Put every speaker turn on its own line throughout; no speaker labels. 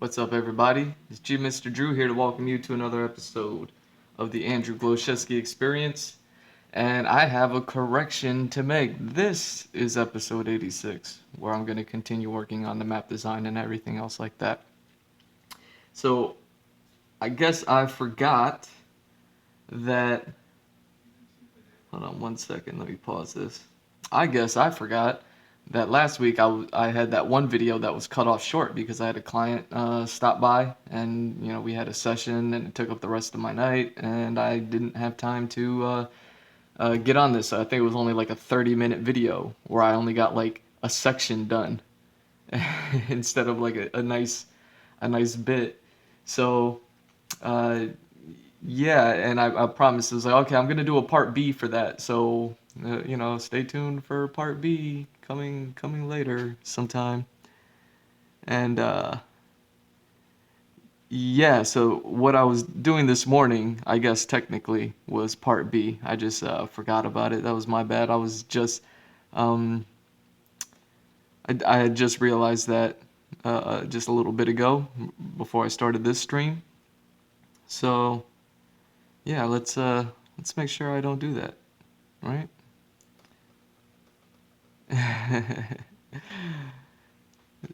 What's up, everybody? It's G Mr. Drew here to welcome you to another episode of the Andrew Glowczewski Experience. And I have a correction to make. This is episode 86, where I'm going to continue working on the map design and everything else like that. So, I guess I forgot that. Hold on one second, let me pause this. I guess I forgot that last week I had that one video that was cut off short because I had a client stop by and we had a session and it took up the rest of my night and I didn't have time to get on this. I think it was only like a 30-minute video where I only got like a section done instead of like a nice bit. So uh, yeah, and I promised. It was like, okay, I'm gonna do a part B for that. So, stay tuned for part B coming later sometime. And yeah, so what I was doing this morning, I guess technically was part B. I just forgot about it. That was my bad. Um, I had just realized that just a little bit ago before I started this stream. So yeah, let's make sure I don't do that, right?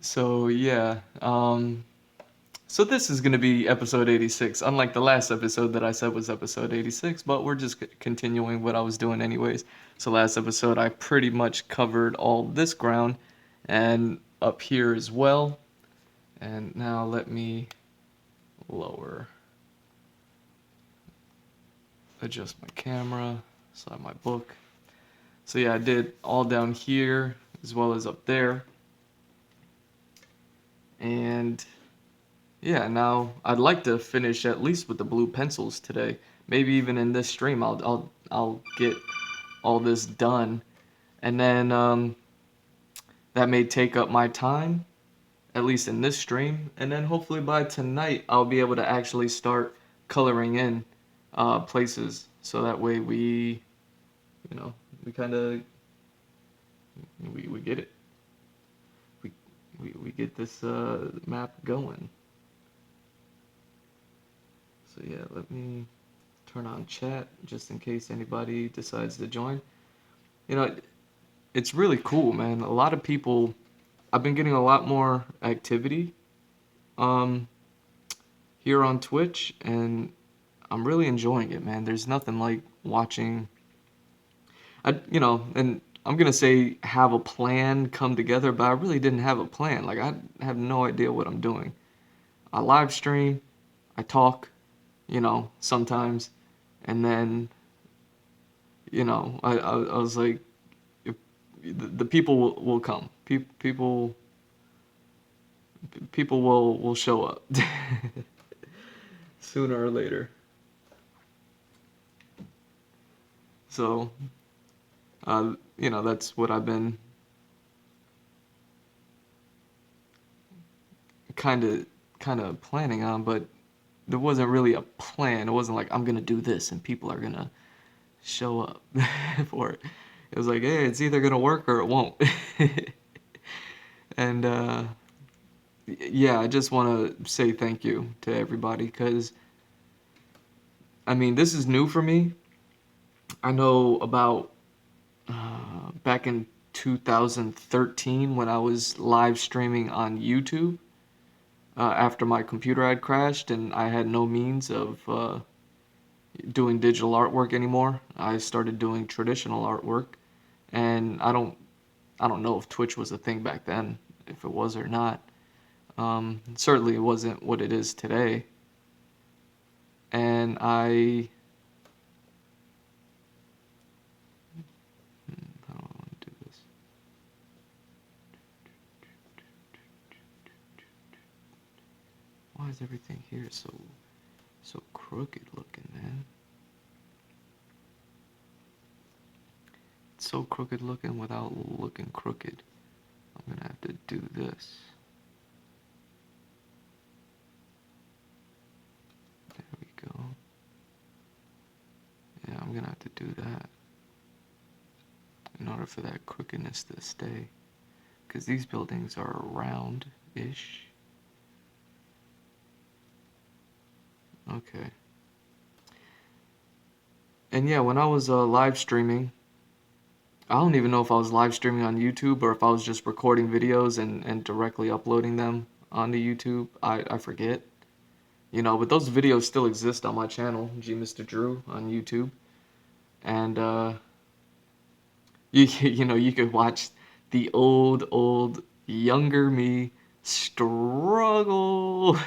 So yeah, so this is gonna be episode 86, unlike the last episode that I said was episode 86, but we're just continuing what I was doing anyways. So last episode I pretty much covered all this ground and up here as well. And now let me lower, adjust my camera, slide my book. So yeah, I did all down here as well as up there. And yeah, now I'd like to finish at least with the blue pencils today. Maybe even in this stream, I'll get all this done, and then that may take up my time, at least in this stream, and then hopefully by tonight I'll be able to actually start coloring in places, so that way you know, we kind of we get it, we we get this map going. So yeah, let me turn on chat just in case anybody decides to join. You know, it's really cool, man. A lot of people, I've been getting a lot more activity um, here on Twitch, and I'm really enjoying it, man. There's nothing like watching, and I'm gonna say have a plan come together, but I really didn't have a plan. Like I have no idea what I'm doing. I live stream, I talk, sometimes, and then, I was like, if, the people will come. People will show up sooner or later. So, that's what I've been kind of planning on, but there wasn't really a plan. It wasn't like I'm gonna do this and people are gonna show up for it. It was like, hey, it's either gonna work or it won't. And yeah, I just want to say thank you to everybody because I mean this is new for me. I know about back in 2013 when I was live streaming on YouTube after my computer had crashed and I had no means of doing digital artwork anymore. I started doing traditional artwork, and I don't know if Twitch was a thing back then, if it was or not. Certainly, it wasn't what it is today. And how do I want to do this? Why is everything here so crooked looking, man? It's so crooked looking without looking crooked. I'm gonna have to do this. There we go. Yeah, I'm gonna have to do that in order for that crookedness to stay. Because these buildings are round-ish. Okay. And yeah, when I was live streaming, I don't even know if I was live streaming on YouTube or if I was just recording videos and directly uploading them onto YouTube. I forget. But those videos still exist on my channel, G Mr. Drew on YouTube. And you could watch the old younger me struggle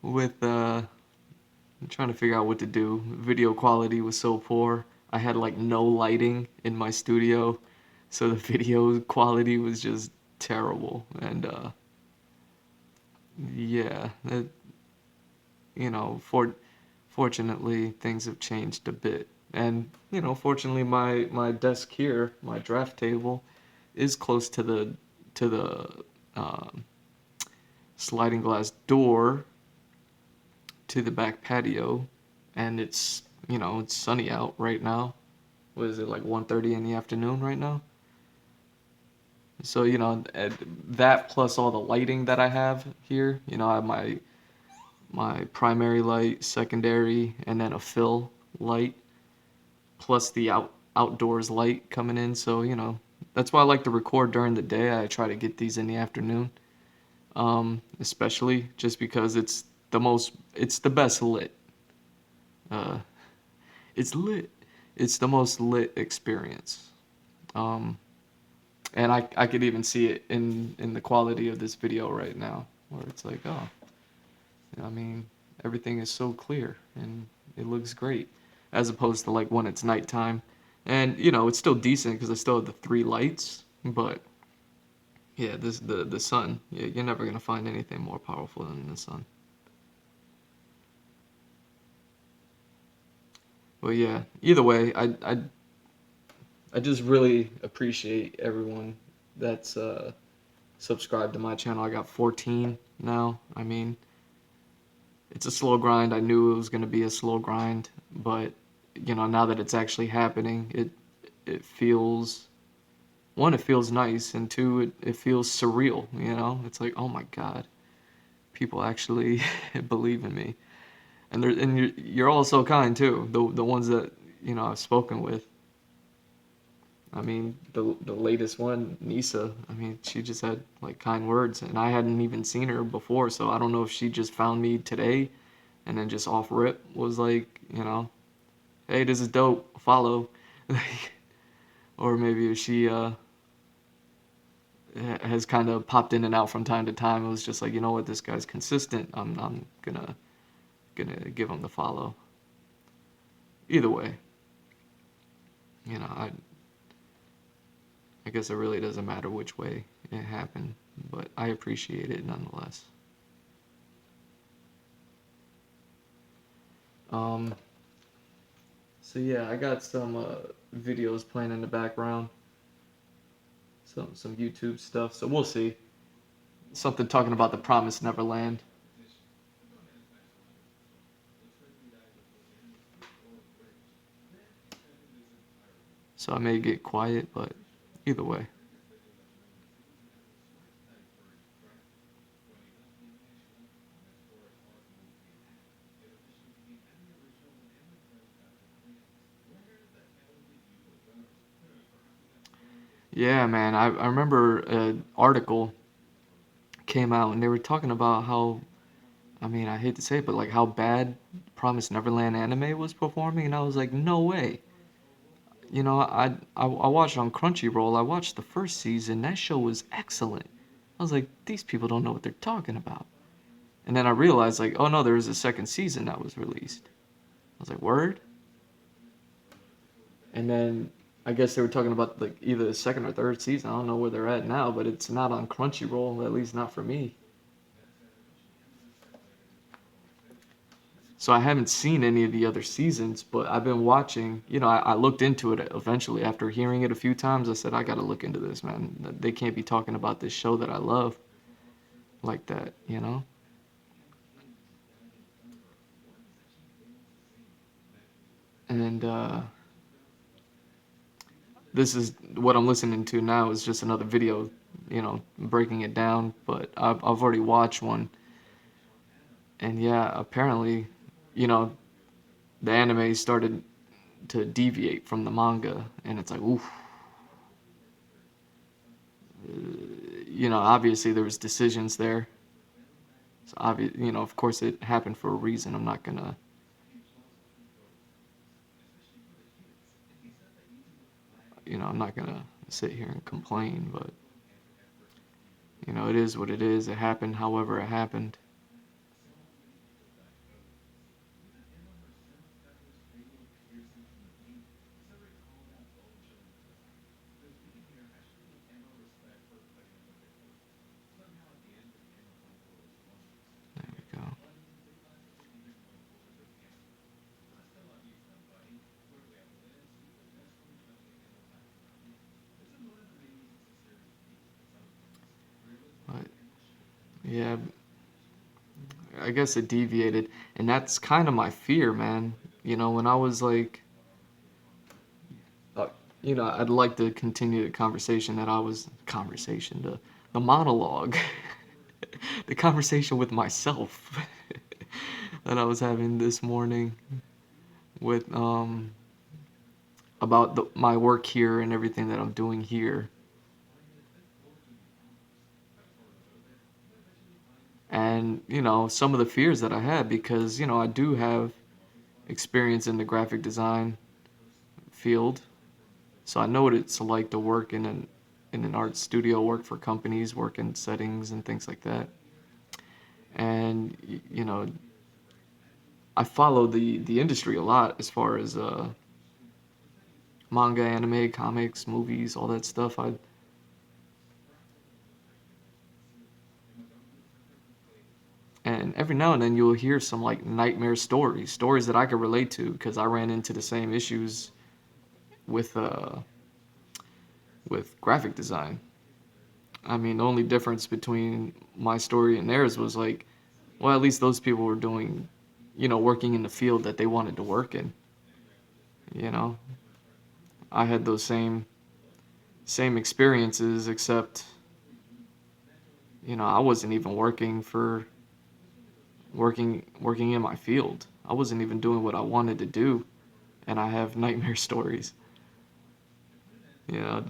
with I'm trying to figure out what to do. Video quality was so poor. I had like no lighting in my studio, so the video quality was just terrible. And yeah, you know, for fortunately things have changed a bit. And fortunately my desk here, my draft table, is close to the um, sliding glass door to the back patio, and it's sunny out right now. What is it, like 1:30 in the afternoon right now? So that plus all the lighting that I have here. I have my primary light, secondary, and then a fill light, plus the outdoors light coming in. So that's why I like to record during the day. I try to get these in the afternoon, especially just because it's the best lit. Uh, it's lit. It's the most lit experience. Um, and I could even see it in the quality of this video right now, where it's like, oh, I mean, everything is so clear and it looks great, as opposed to like when it's nighttime, and it's still decent because I still have the three lights, but yeah, the sun, you're never gonna find anything more powerful than the sun. But yeah, either way, I just really appreciate everyone that's subscribed to my channel. I got 14 now. I mean, it's a slow grind. I knew it was going to be a slow grind, but now that it's actually happening, it feels, one, it feels nice, and two, it feels surreal. It's like, oh my God, people actually believe in me, and you're all so kind too. The ones that I've spoken with. I mean, the latest one, Nisa, I mean, she just had like kind words, and I hadn't even seen her before, so I don't know if she just found me today and then just off rip was like, hey, this is dope, follow. Or maybe if she has kind of popped in and out from time to time, it was just like, you know what, this guy's consistent. I'm gonna give him the follow. Either way, I guess it really doesn't matter which way it happened, but I appreciate it nonetheless. Um, so yeah, I got some videos playing in the background, some YouTube stuff. So we'll see. Something talking about the Promised Neverland. So I may get quiet, but either way. Yeah, man. I remember an article came out and they were talking about how, I mean, I hate to say it, but like how bad Promised Neverland anime was performing, and I was like, no way. I watched on Crunchyroll. I watched the first season. That show was excellent. I was like, these people don't know what they're talking about. And then I realized, like, oh no, there was a second season that was released. I was like, word? And then I guess they were talking about like either the second or third season. I don't know where they're at now, but it's not on Crunchyroll, at least not for me. So I haven't seen any of the other seasons, but I've been watching. I looked into it eventually after hearing it a few times. I said, I gotta look into this, man. They can't be talking about this show that I love like that. And this is what I'm listening to now is just another video, breaking it down. But I've already watched one, and yeah, apparently you know, the anime started to deviate from the manga, and it's like, oof, obviously there was decisions there. So of course it happened for a reason. I'm not gonna sit here and complain, but it is what it is. It happened however it happened. There we go. But yeah, I guess it deviated, and that's kind of my fear, man. When I was like, uh, I'd like to continue the conversation that I was conversation, the monologue, the conversation with myself that I was having this morning with about my work here and everything that I'm doing here. And some of the fears that I had, because I do have experience in the graphic design field, so I know what it's like to work in an art studio, work for companies, work in settings and things like that. And I follow the industry a lot as far as manga, anime, comics, movies, all that stuff. I And every now and then you'll hear some like nightmare stories that I could relate to, because I ran into the same issues with with graphic design. I mean, the only difference between my story and theirs was like, well, at least those people were doing, working in the field that they wanted to work in. You know, I had those same experiences, except I wasn't even working in my field. I wasn't even doing what I wanted to do, and I have nightmare stories.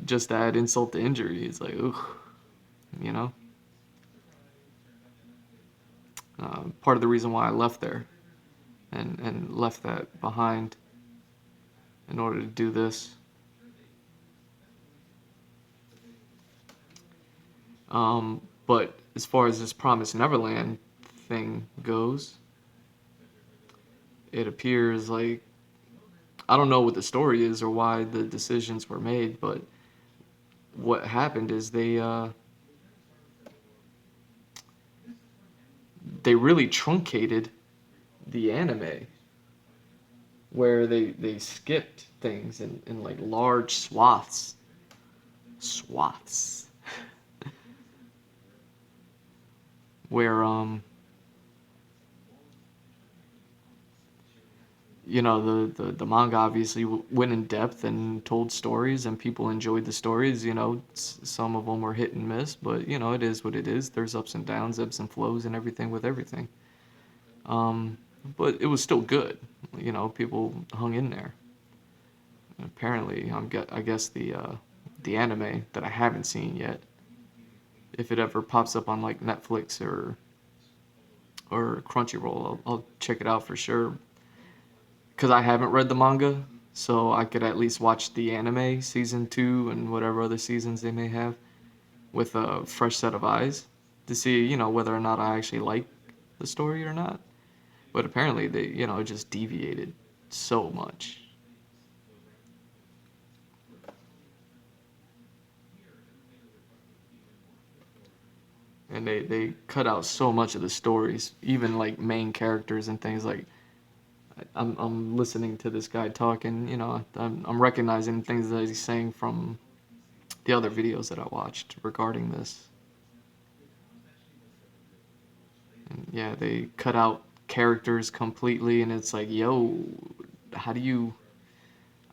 Just to add insult to injury, it's like, ugh, you know. Part of the reason why I left there and left that behind in order to do this. But as far as this Promise Neverland thing goes, it appears like I don't know what the story is or why the decisions were made, but what happened is they really truncated the anime, where they skipped things in like large swaths where the manga obviously went in depth and told stories, and people enjoyed the stories. Some of them were hit and miss, but it is what it is. There's ups and downs, ebbs and flows, and everything with everything. um but it was still good. People hung in there. And apparently, I guess the anime that I haven't seen yet, if it ever pops up on like Netflix or Crunchyroll, I'll check it out for sure, because I haven't read the manga, so I could at least watch the anime season 2 and whatever other seasons they may have with a fresh set of eyes to see, whether or not I actually like the story or not. But apparently they, it just deviated so much. And they cut out so much of the stories, even like main characters and things like. I'm listening to this guy talking, I'm recognizing things that he's saying from the other videos that I watched regarding this. And yeah, they cut out characters completely, and it's like, yo, how do you?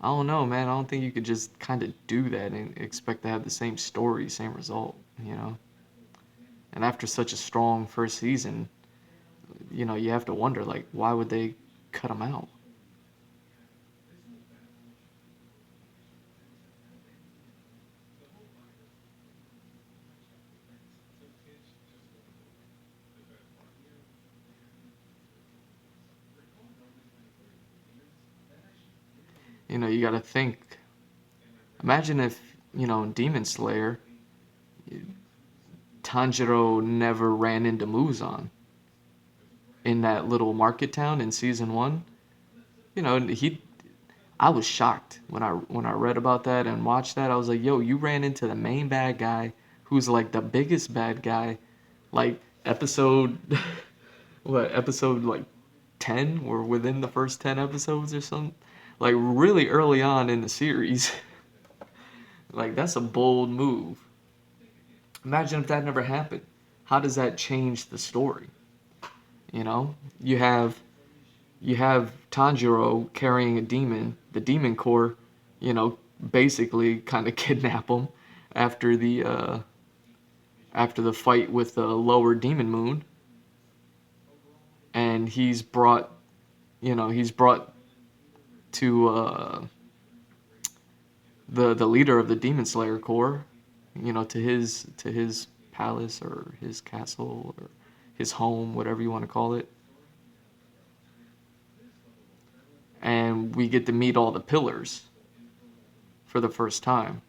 I don't know, man. I don't think you could just kind of do that and expect to have the same story, same result, you know? And after such a strong first season, you have to wonder, like, why would they cut him out. You got to think. Imagine if, Demon Slayer, Tanjiro never ran into Muzan in that little market town in season 1. He I was shocked when I read about that and watched that. I was like, "Yo, you ran into the main bad guy who's like the biggest bad guy, like episode what, episode like 10 or within the first 10 episodes or something. Like really early on in the series." Like that's a bold move. Imagine if that never happened. How does that change the story? You know? You have you have Tanjiro carrying a demon, the demon core, basically kind of kidnap him after the fight with the lower demon moon, and he's brought to the leader of the Demon Slayer Corps, to his palace or his castle or his home, whatever you want to call it, and we get to meet all the pillars for the first time,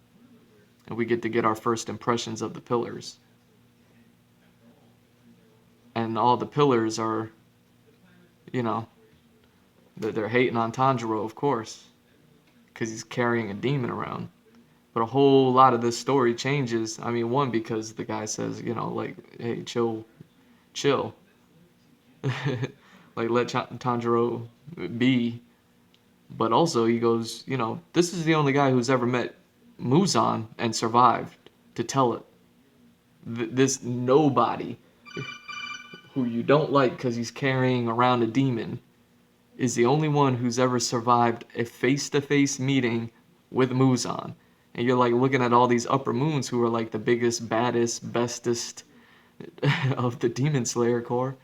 and we get our first impressions of the pillars, and all the pillars are, you know, they're hating on Tanjiro, of course, because he's carrying a demon around. But a whole lot of this story changes. I mean, one, because the guy says, like, hey, chill, chill. Like, let Tanjiro be. But also, he goes, this is the only guy who's ever met Muzan and survived to tell it. This nobody who you don't like because he's carrying around a demon is the only one who's ever survived a face-to-face meeting with Muzan. And you're like looking at all these upper moons who are like the biggest, baddest, bestest of the Demon Slayer Corps,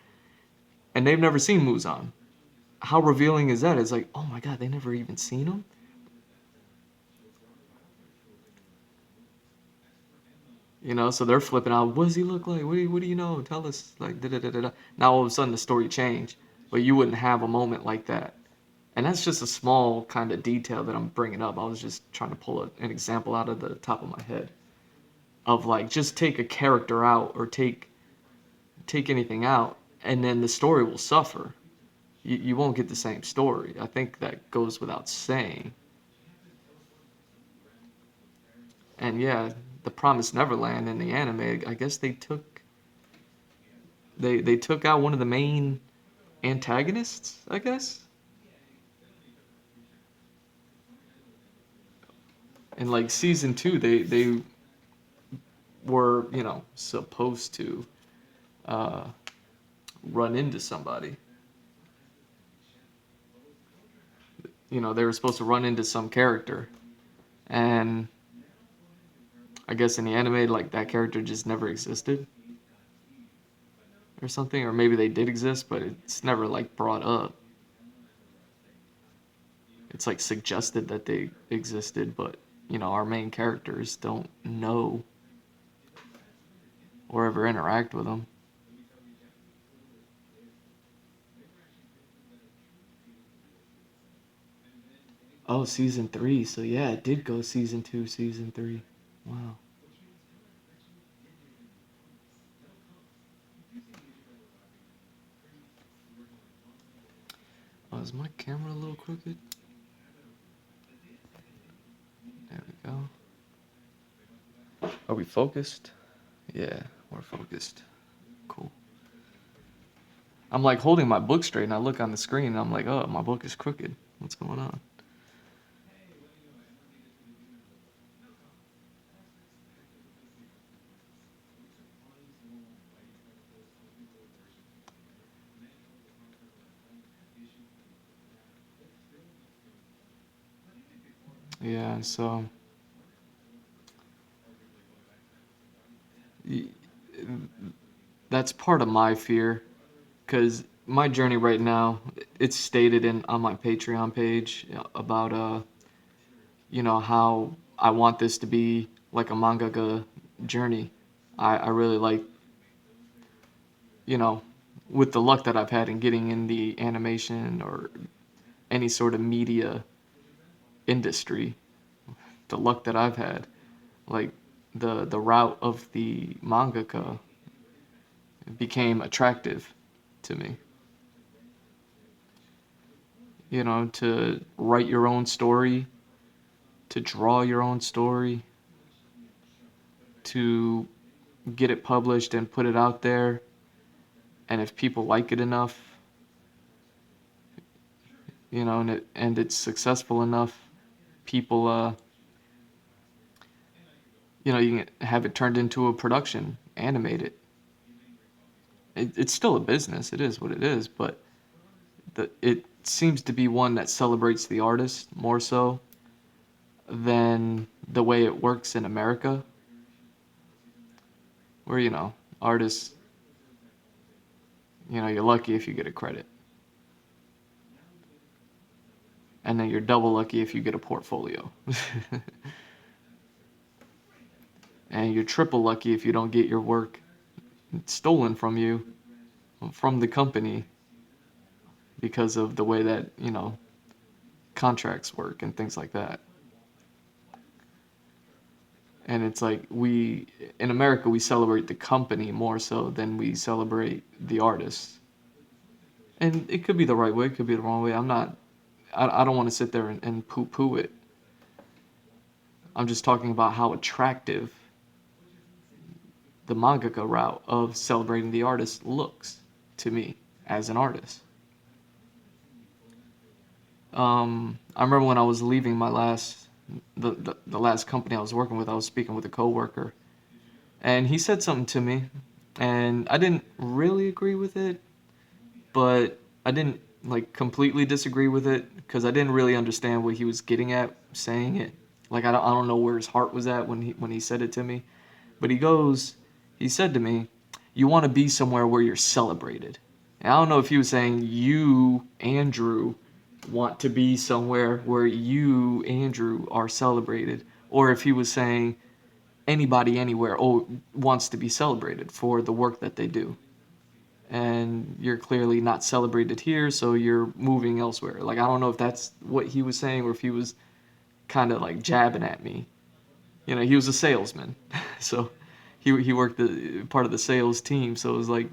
and they've never seen Muzan. How revealing is that? It's like, oh my god, they never even seen him? So they're flipping out. What does he look like? What do you know? Tell us. Like, da da da da da. Now all of a sudden the story changed, but you wouldn't have a moment like that. And that's just a small kind of detail that I'm bringing up. I was just trying to pull an example out of the top of my head of like just take a character out or take anything out, and then the story will suffer. You won't get the same story. I think that goes without saying. And yeah, the Promised Neverland in the anime, I guess they took out one of the main antagonists, I guess. In like season 2, they were, supposed to uh, run into somebody. They were supposed to run into some character, and I guess in the anime, like that character just never existed or something, or maybe they did exist, but it's never like brought up. It's like suggested that they existed, but our main characters don't know or ever interact with them. Oh, season 3. So yeah, it did go season 2, season 3. Wow. Oh, is my camera a little crooked? There we go. Are we focused? Yeah, we're focused. Cool. I'm like holding my book straight and I look on the screen and I'm like, oh, my book is crooked. What's going on? Yeah, so y- that's part of my fear because my journey right now, it's stated in on my Patreon page about how I want this to be like a mangaka journey. I really like, you know, with the luck that I've had in getting in the animation or any sort of media industry, the luck that I've had, like the route of the mangaka became attractive to me. To write your own story, to draw your own story, to get it published and put it out there, and if people like it enough, and it's successful enough, people you can have it turned into a production, animate it. It's still a business. It is what it is, but it seems to be one that celebrates the artist more so than the way it works in America, where artists, you're lucky if you get a credit, and then you're double lucky if you get a portfolio. And you're triple lucky if you don't get your work stolen from you, from the company, because of the way that contracts work and things like that. And it's like, we in America, we celebrate the company more so than we celebrate the artist. And it could be the right way, it could be the wrong way. I don't want to sit there and poo-poo it. I'm just talking about how attractive the mangaka route of celebrating the artist looks to me as an artist. I remember when I was leaving my the last company I was working with, I was speaking with a coworker, and he said something to me, and I didn't really agree with it, but I didn't like completely disagree with it because I didn't really understand what he was getting at saying it. Like I don't know where his heart was at when he said it to me, but he said to me, "You want to be somewhere where you're celebrated." And I don't know if he was saying you, Andrew, want to be somewhere where you, Andrew, are celebrated, or if he was saying anybody anywhere wants to be celebrated for the work that they do. And you're clearly not celebrated here, so you're moving elsewhere. Like, I don't know if that's what he was saying or if he was kind of like jabbing at me. He was a salesman, so he worked part of the sales team. So it was like,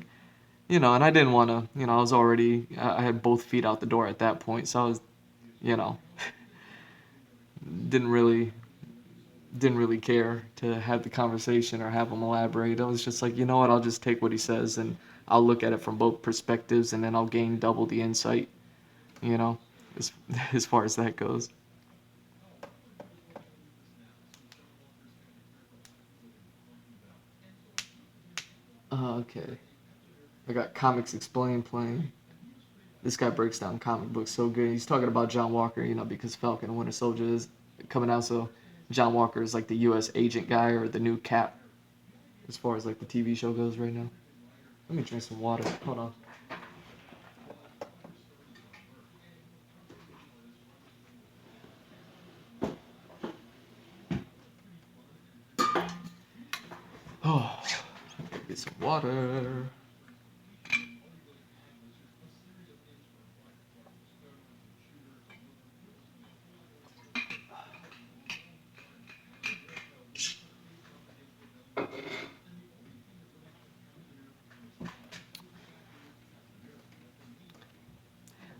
and I didn't want to. I had both feet out the door at that point, so I was, you know, didn't really didn't really care to have the conversation or have him elaborate. I was just like, you know what, I'll just take what he says and I'll look at it from both perspectives and then I'll gain double the insight, you know, as, as far as that goes. Okay. I got Comics Explained playing. This guy breaks down comic books so good. He's talking about John Walker, because Falcon and Winter Soldier is coming out, so John Walker is like the U.S. agent guy or the new Cap as far as like the TV show goes right now. Let me drink some water. Hold on. Oh, get some water.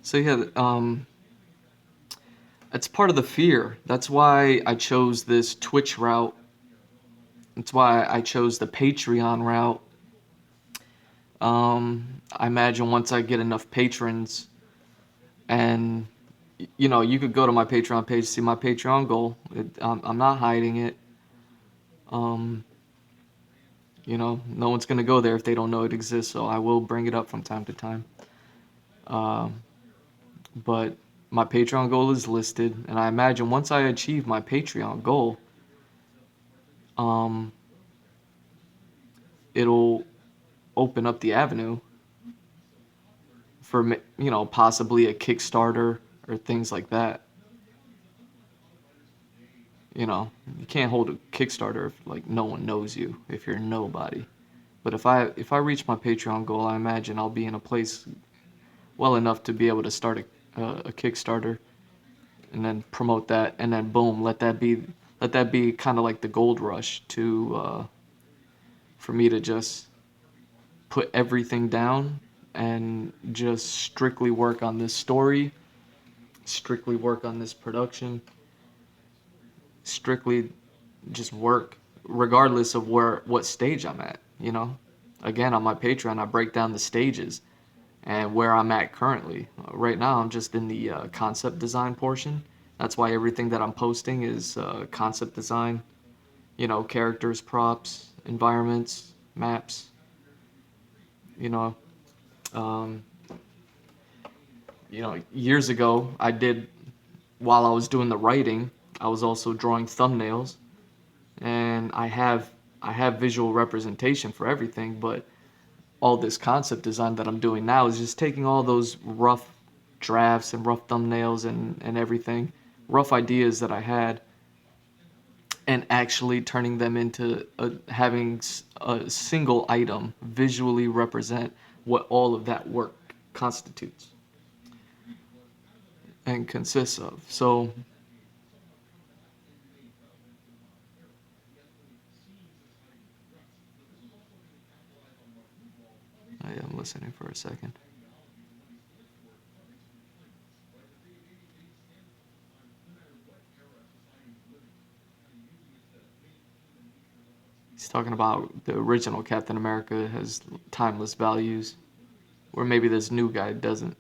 So yeah, it's part of the fear. That's why I chose this Twitch route. That's why I chose the Patreon route. I imagine once I get enough patrons, and you could go to my Patreon page to see my Patreon goal. I'm not hiding it. Um, no one's gonna go there if they don't know it exists. So I will bring it up from time to time. Um, but my Patreon goal is listed, and I imagine once I achieve my Patreon goal, um, it'll open up the avenue for possibly a Kickstarter or things like that. You can't hold a Kickstarter if like no one knows you, if you're nobody. But if I reach my Patreon goal, I imagine I'll be in a place well enough to be able to start a Kickstarter and then promote that, and then boom, let that be kind of like the gold rush to for me to just put everything down and just strictly work on this story, strictly work on this production, strictly just work regardless of what stage I'm at. Again, on my Patreon, I break down the stages and where I'm at currently. Right now, I'm just in the concept design portion. That's why everything that I'm posting is concept design, characters, props, environments, maps, you know. Um, Years ago, while I was doing the writing, I was also drawing thumbnails, and I have visual representation for everything, but all this concept design that I'm doing now is just taking all those rough drafts and rough thumbnails and everything, rough ideas that I had, and actually turning them into having a single item visually represent what all of that work constitutes and consists of. So I am listening for a second. He's talking about the original Captain America has timeless values, where maybe this new guy doesn't.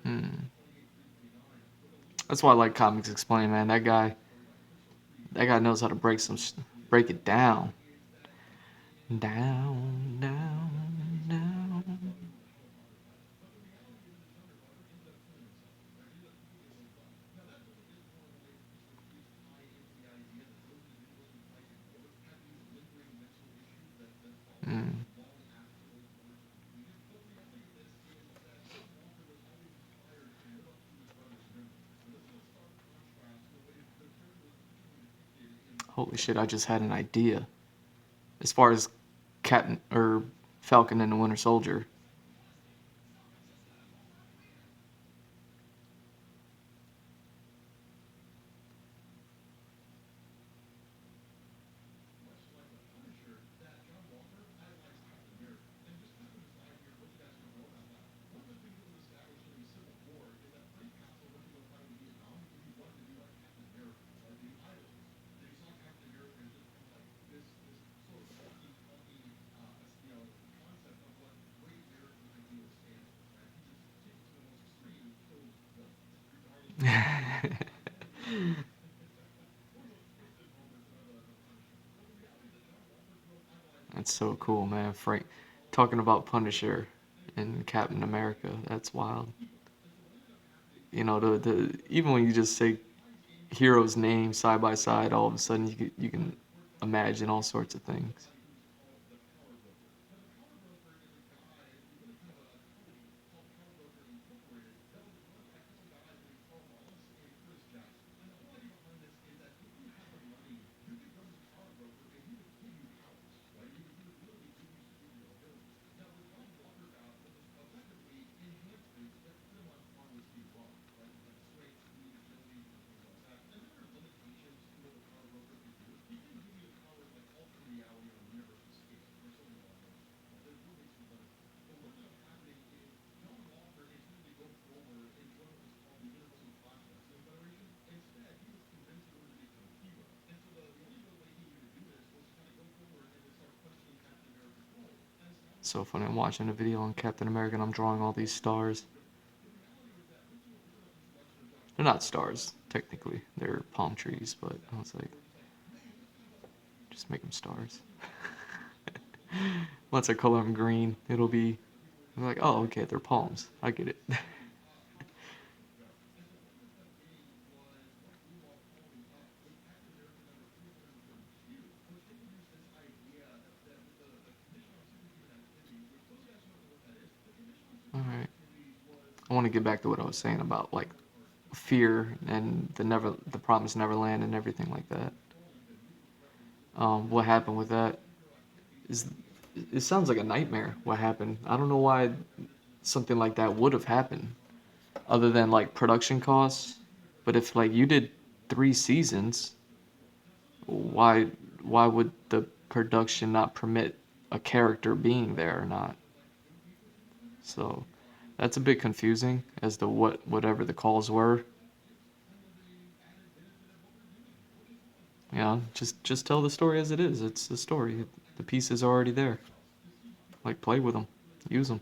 Hmm. That's why I like Comics Explained, man. That guy knows how to break it down, down, down, down. Hmm. Holy shit! I just had an idea. As far as Captain or Falcon and the Winter Soldier, that's so cool, man. Frank talking about Punisher and Captain America. That's wild. The even when you just say heroes' names side by side, all of a sudden you can imagine all sorts of things. So funny. I'm watching a video on Captain America and I'm drawing all these stars. They're not stars, technically. They're palm trees, but I was like, just make them stars. Once I color them green, it'll be I'm like, oh, okay, they're palms. I get it. All right. I want to get back to what I was saying about like fear and the promised Neverland and everything like that. What happened with that is it sounds like a nightmare. What happened? I don't know why something like that would have happened, other than like production costs. But if like you did 3 seasons, why why would the production not permit a character being there or not? So that's a bit confusing as to whatever the calls were. Just tell the story as it is. It's the story. The pieces are already there. Like play with them, use them.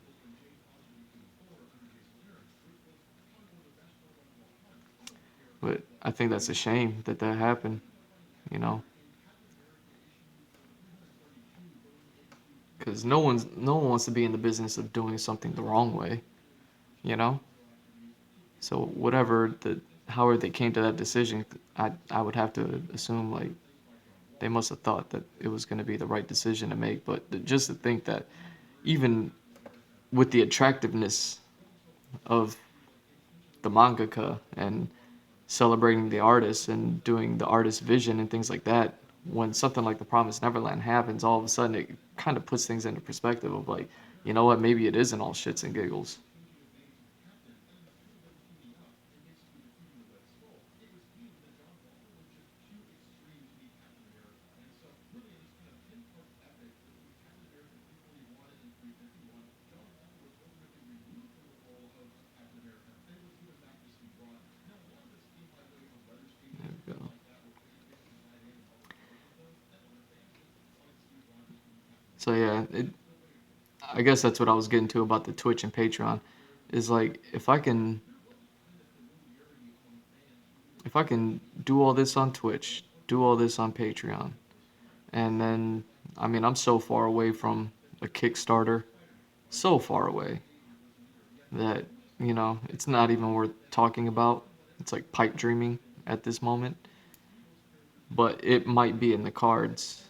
But I think that's a shame that that happened. You know, because no one wants to be in the business of doing something the wrong way. You know, so whatever the however they came to that decision, I would have to assume like they must have thought that it was going to be the right decision to make. But just to think that even with the attractiveness of the mangaka and celebrating the artist and doing the artist's vision and things like that, when something like the Promised Neverland happens, all of a sudden it kind of puts things into perspective of like, you know what, maybe it isn't all shits and giggles. There we go. So yeah, I guess that's what I was getting to about the Twitch and Patreon, is like if I can do all this on Twitch, do all this on Patreon, and then I mean I'm so far away from a Kickstarter, so far away that it's not even worth talking about. It's like pipe dreaming at this moment, but it might be in the cards.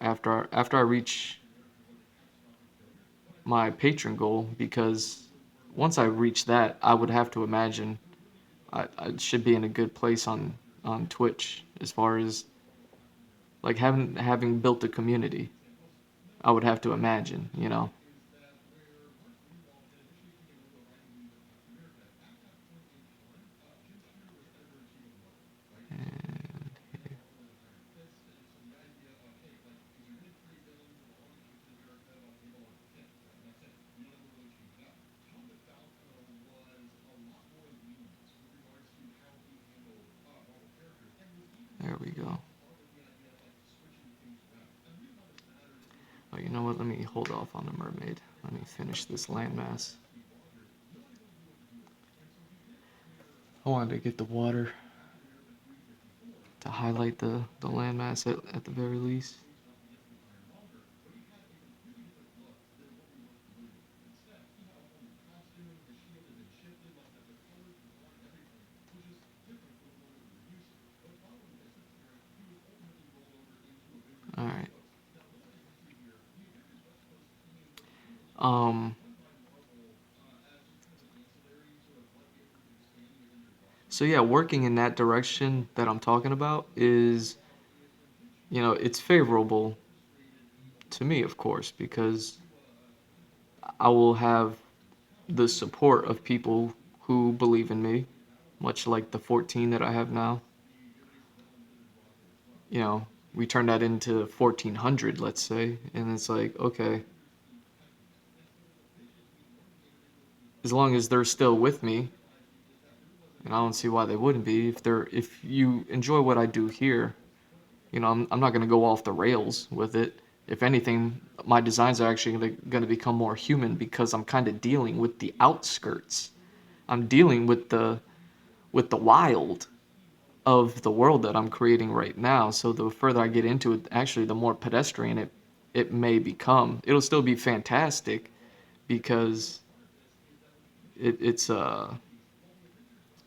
After I reach my patron goal, because once I reach that, I would have to imagine I should be in a good place on Twitch as far as like having built a community. I would have to imagine. And there we go. Oh, you know what? Let me hold off on the mermaid. Let me finish this landmass. I wanted to get the water to highlight the landmass at the very least. All right. Um. So yeah, working in that direction that I'm talking about is, it's favorable to me, of course, because I will have the support of people who believe in me, much like the 14 that I have now. We turn that into 1400, let's say, and it's like, okay, as long as they're still with me, and I don't see why they wouldn't be, if you enjoy what I do here, I'm not going to go off the rails with it. If anything, my designs are actually going to become more human because I'm kind of dealing with the outskirts. I'm dealing with with the wild of the world that I'm creating right now. So the further I get into it, actually, the more pedestrian it may become. It'll still be fantastic because it's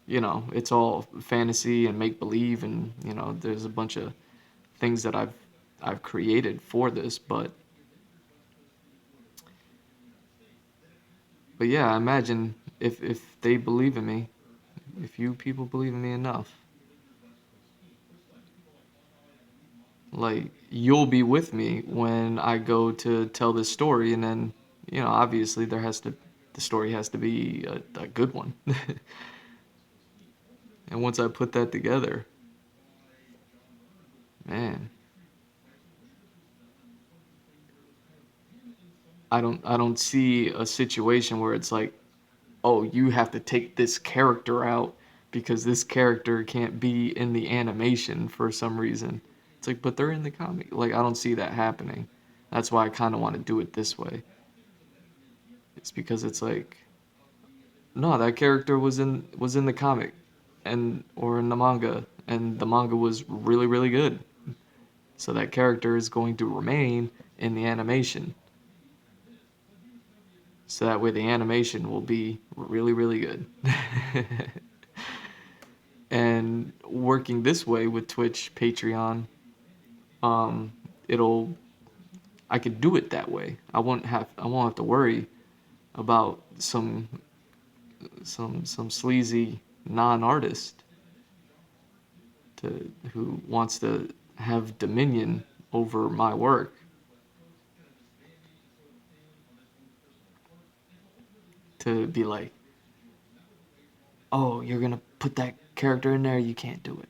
it's all fantasy and make believe, and there's a bunch of things that I've created for this, but yeah, I imagine if they believe in me, if you people believe in me enough, like you'll be with me when I go to tell this story, and then obviously the story has to be a good one. And once I put that together, man, I don't see a situation where it's like, oh, you have to take this character out because this character can't be in the animation for some reason. It's like, but they're in the comic. Like, I don't see that happening. That's why I kind of want to do it this way. It's because it's like, no, that character was in the comic and or in the manga, and the manga was really really good. So that character is going to remain in the animation. So that way the animation will be really really good. And working this way with Twitch, Patreon, um, it'll I could do it that way. I won't have to worry about some sleazy non-artist who wants to have dominion over my work, to be like, oh, you're gonna put that character in there, you can't do it.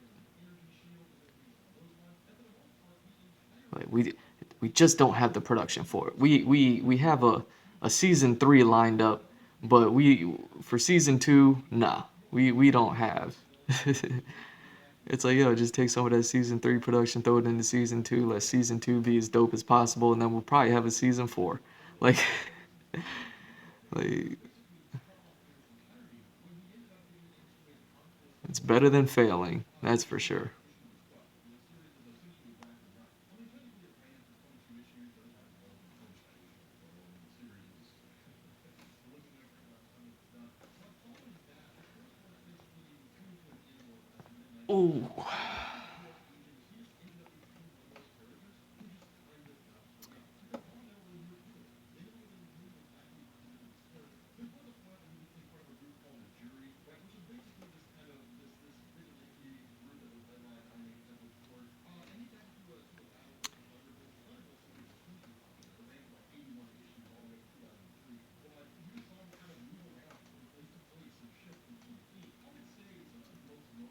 Like we just don't have the production for it. We have a season 3 lined up, but we for season 2, nah, we don't have. It's like, yo, just take some of that season 3 production, throw it into season 2, let season 2 be as dope as possible, and then we'll probably have a season 4. Like, like it's better than failing, that's for sure. Ooh.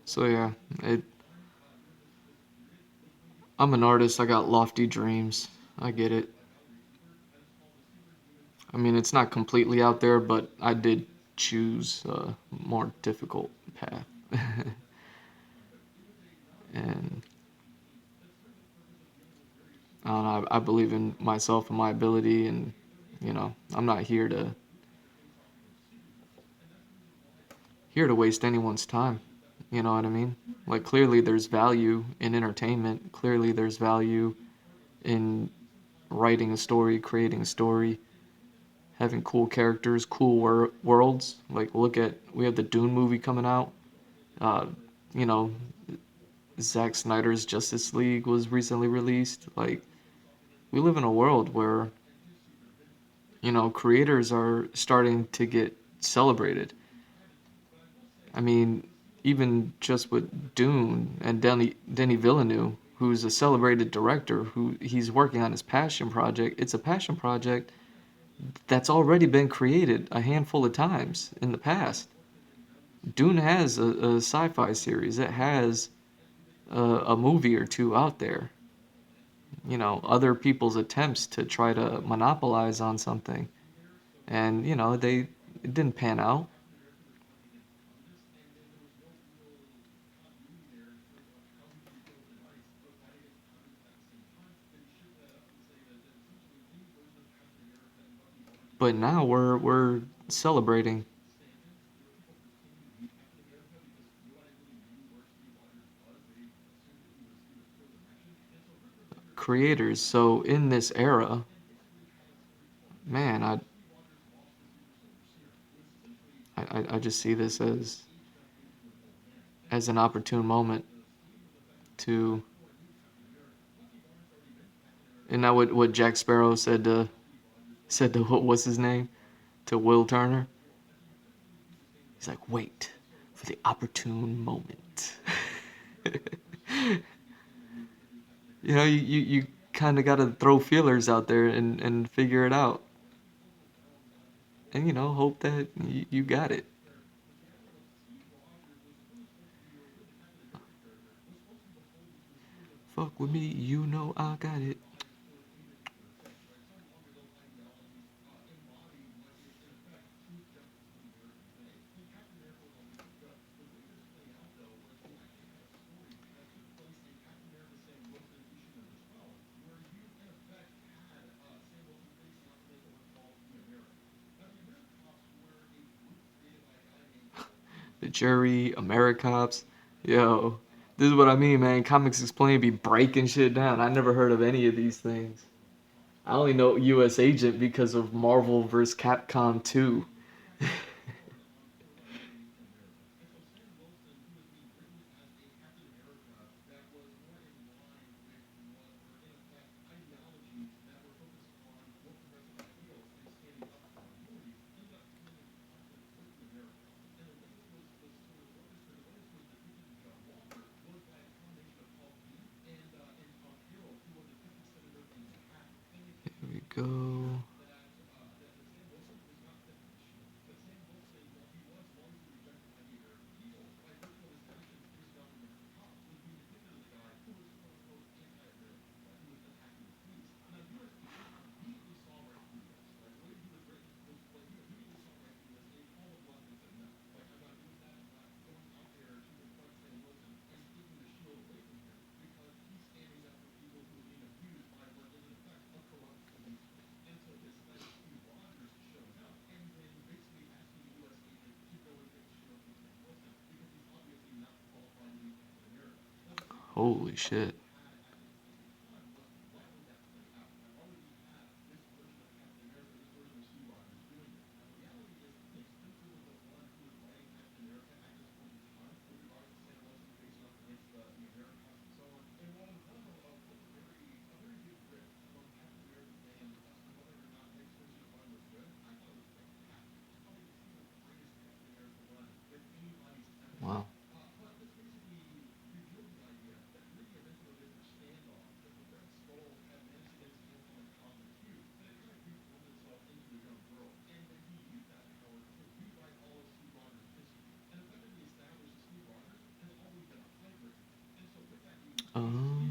So yeah, it. I'm an artist. I got lofty dreams. I get it. I mean, it's not completely out there, but I did choose a more difficult path. And I don't know, I believe in myself and my ability, and I'm not here to waste anyone's time. You know what I mean? Like, clearly there's value in entertainment. Clearly there's value in writing a story, creating a story, having cool characters, cool worlds. Like, we have the Dune movie coming out. Uh, you know, Zack Snyder's Justice League was recently released. Like, we live in a world where, creators are starting to get celebrated. I mean, even just with Dune and Denis Villeneuve, who's a celebrated director, who he's working on his passion project. It's a passion project that's already been created a handful of times in the past. Dune has a sci-fi series. It has a movie or two out there. Other people's attempts to try to monopolize on something, and it didn't pan out. But now we're celebrating. creators. So in this era, man, I just see this as an opportune moment to, and now what Jack Sparrow said to what's his name, to Will Turner. He's like, wait for the opportune moment. You kind of got to throw feelers out there and figure it out. And, hope that you got it. Fuck with me, I got it. The Jury, Americops. Yo, this is what I mean, man. Comics Explained be breaking shit down. I never heard of any of these things. I only know U.S. Agent because of Marvel vs. Capcom 2. Here we go. Holy shit. Wow. Um,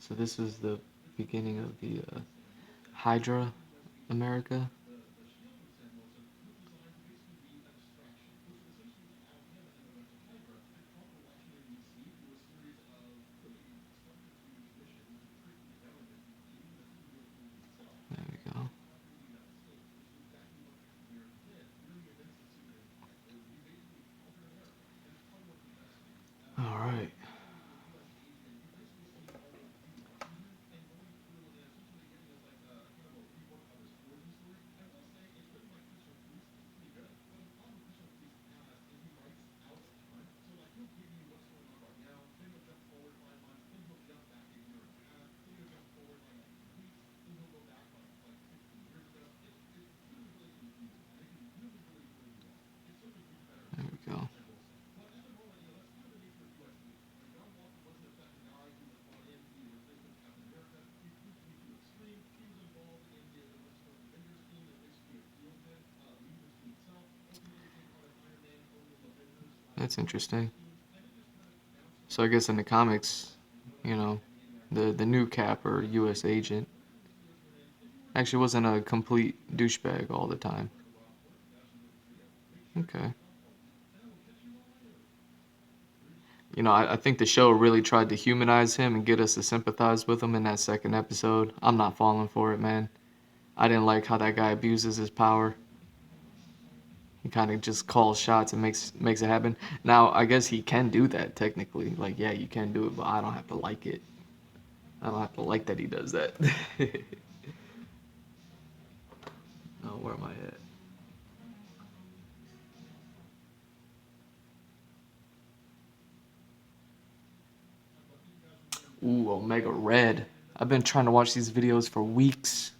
so this is the beginning of the Hydra America. There we go. All right. There we go. That's interesting. So I guess in the comics, you know, the new Cap or U.S. Agent actually wasn't a complete douchebag all the time. Okay. I think the show really tried to humanize him and get us to sympathize with him in that second episode. I'm not falling for it, man. I didn't like how that guy abuses his power. He kind of just calls shots and makes it happen. Now, I guess he can do that technically. Like, yeah, you can do it, but I don't have to like it. I don't have to like that he does that. Oh, where am I at? Ooh, Omega Red. I've been trying to watch these videos for weeks.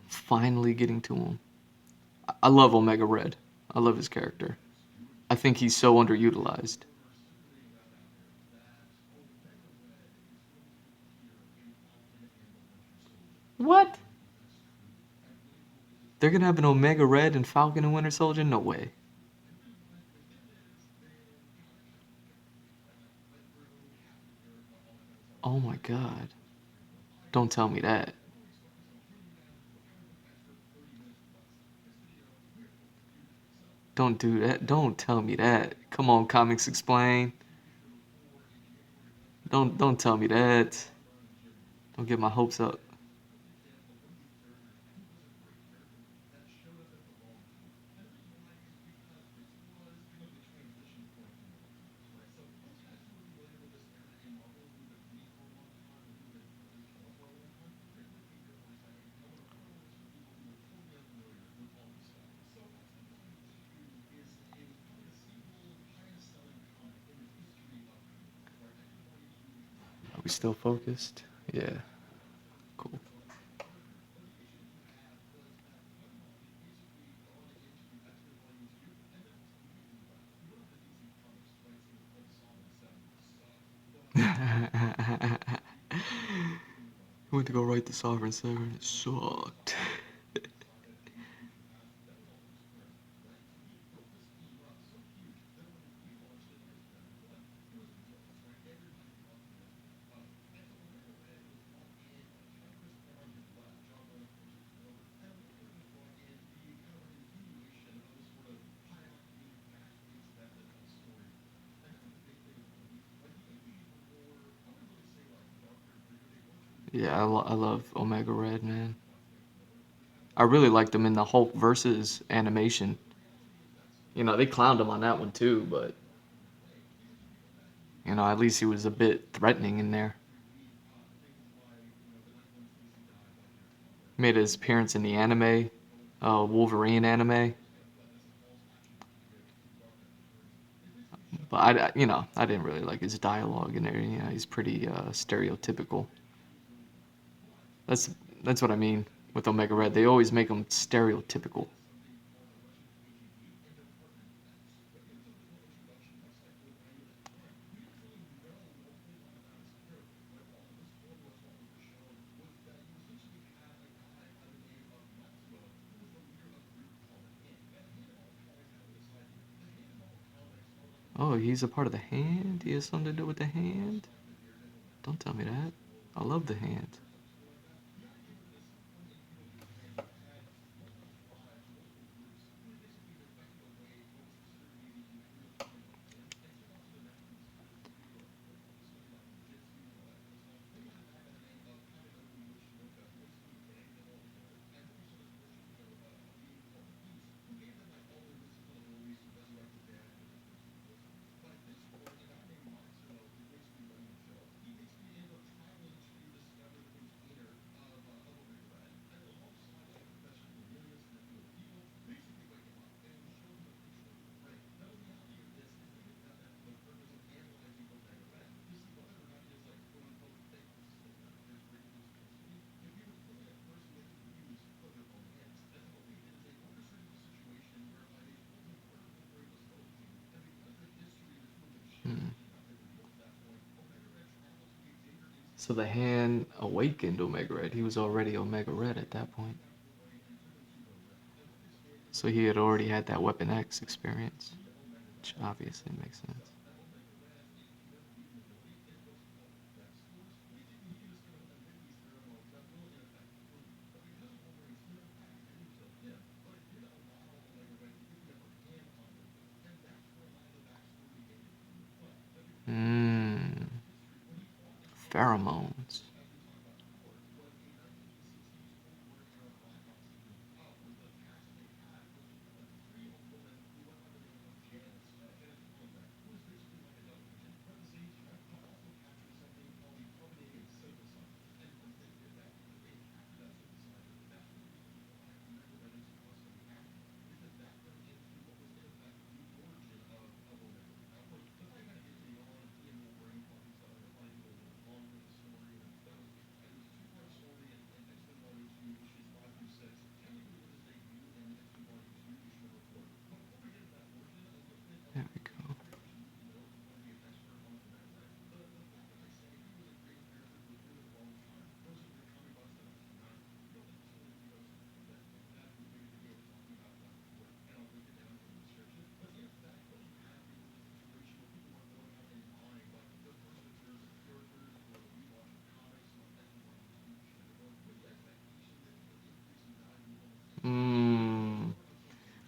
Finally getting to him. I love Omega Red. I love his character. I think he's so underutilized. What? They're gonna have an Omega Red and Falcon and Winter Soldier? No way. Oh my god. Don't tell me that. Don't do that. Don't tell me that. Come on, Comics Explain. Don't tell me that. Don't get my hopes up. Are we still focused? Yeah. Cool. Went to go write the Sovereign Seven. It sucked. Yeah, I love Omega Red, man. I really liked him in the Hulk versus animation. They clowned him on that one too, but at least he was a bit threatening in there. Made his appearance in the anime, Wolverine anime. But I didn't really like his dialogue in there. He's pretty stereotypical. That's that's what I mean with Omega Red. They always make him stereotypical. Oh, he's a part of the Hand. He has something to do with the Hand. Don't tell me that. I love the Hand. Hmm. So the Hand awakened Omega Red. He was already Omega Red at that point. So he had already had that Weapon X experience, which obviously makes sense. Mmm. Pheromones.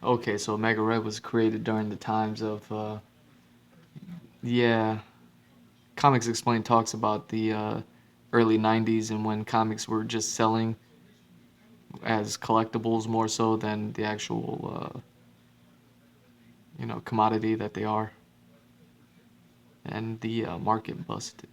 Okay, so Omega Red was created during the times of yeah. Comics Explained talks about the early '90s and when comics were just selling as collectibles more so than the actual commodity that they are, and the market busted.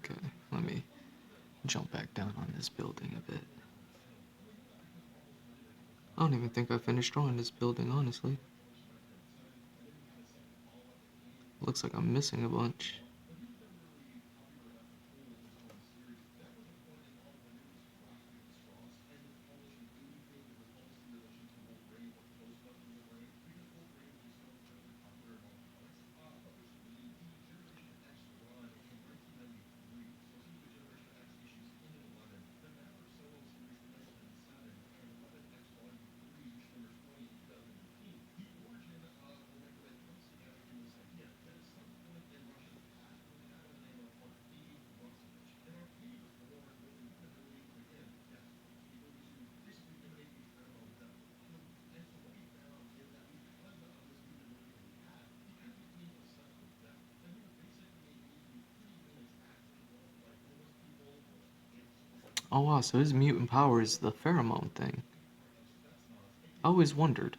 Okay, let me jump back down on this building a bit. I don't even think I finished drawing this building, honestly. Looks like I'm missing a bunch. Oh wow, so his mutant power is the pheromone thing. I always wondered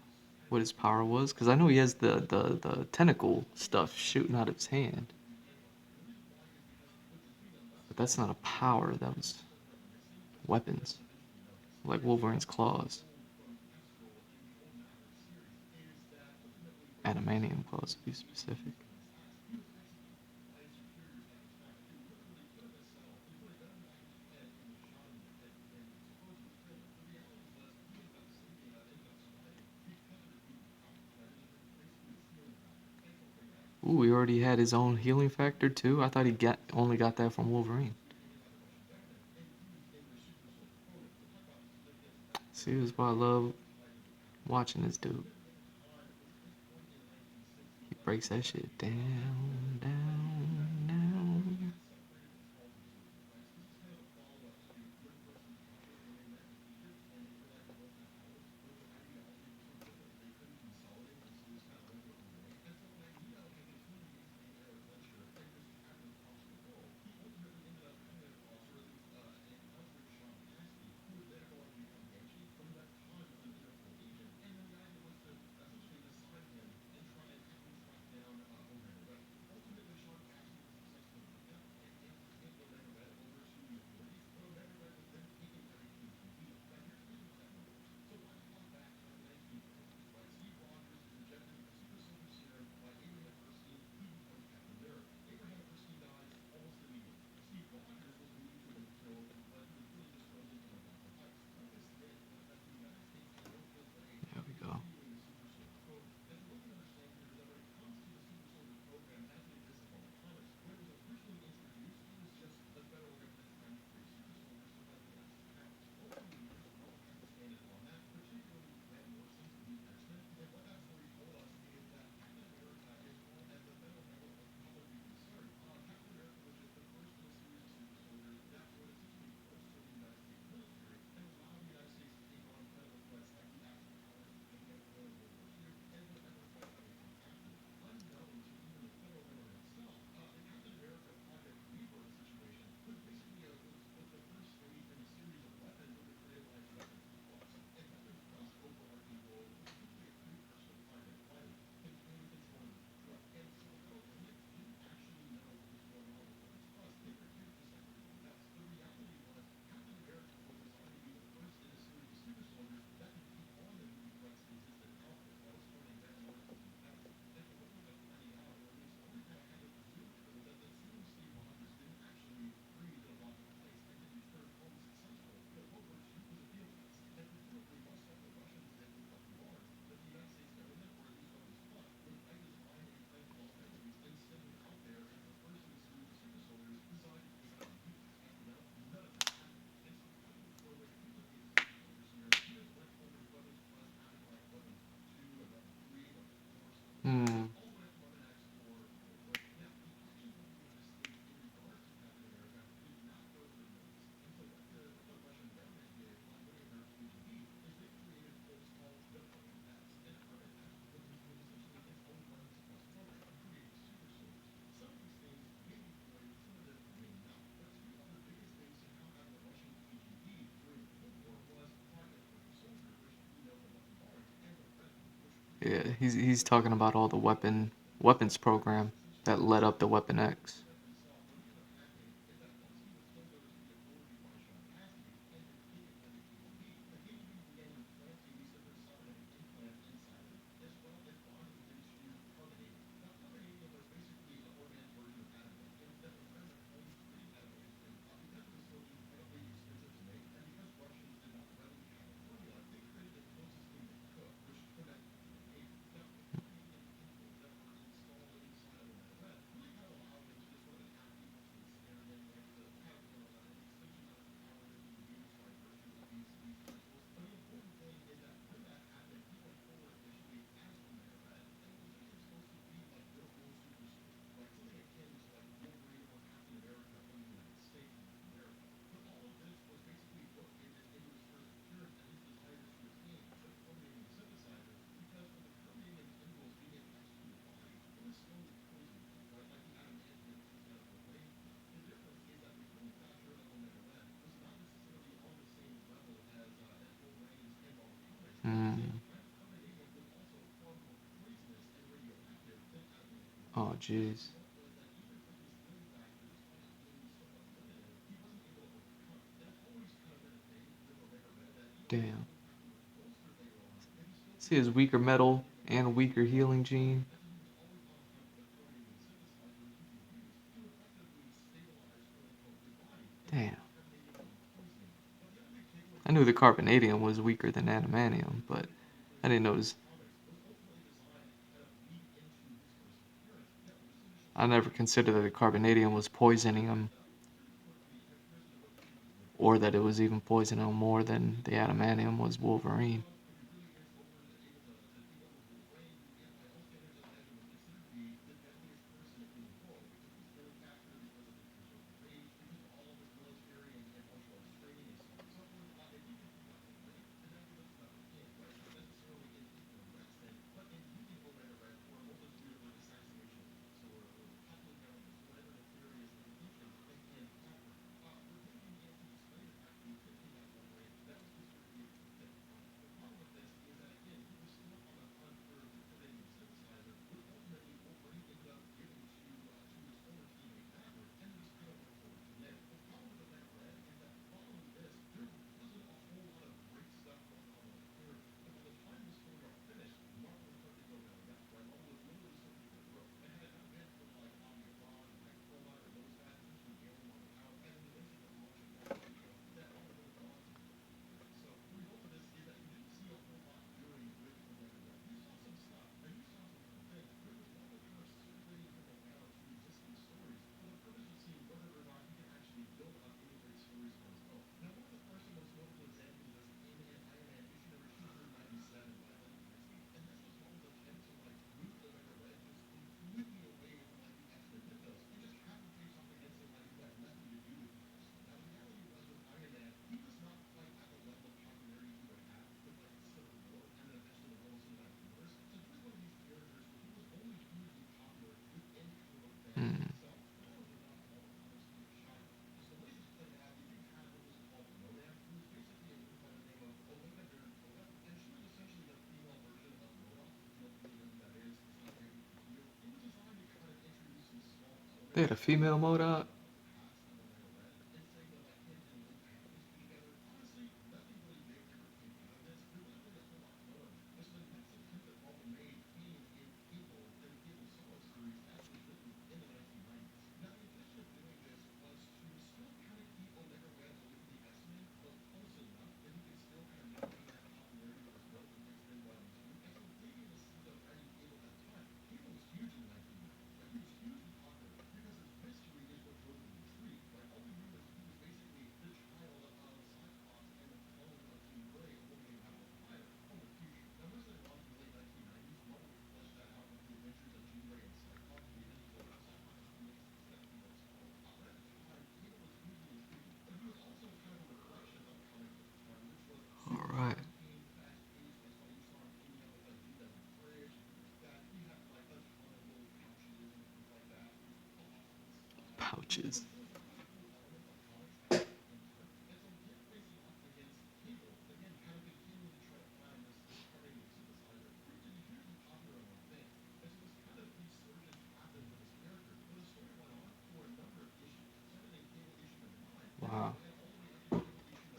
what his power was, because I know he has the tentacle stuff shooting out of his hand. But that's not a power, that was weapons. Like Wolverine's claws. Adamantium claws, to be specific. Ooh, he already had his own healing factor too? I thought only got that from Wolverine. See, this is why I love watching this dude. He breaks that shit down, down, down. Yeah, he's talking about all the weapons program that led up to Weapon X. Mm. Oh, jeez. Damn. See his weaker metal and weaker healing gene. Damn. I knew the carbonadium was weaker than adamantium, but I didn't know it was. I never considered that the carbonadium was poisoning him, or that it was even poisoning him more than the adamantium was Wolverine. Hmm. They had a female Modoc. All right. Pouches.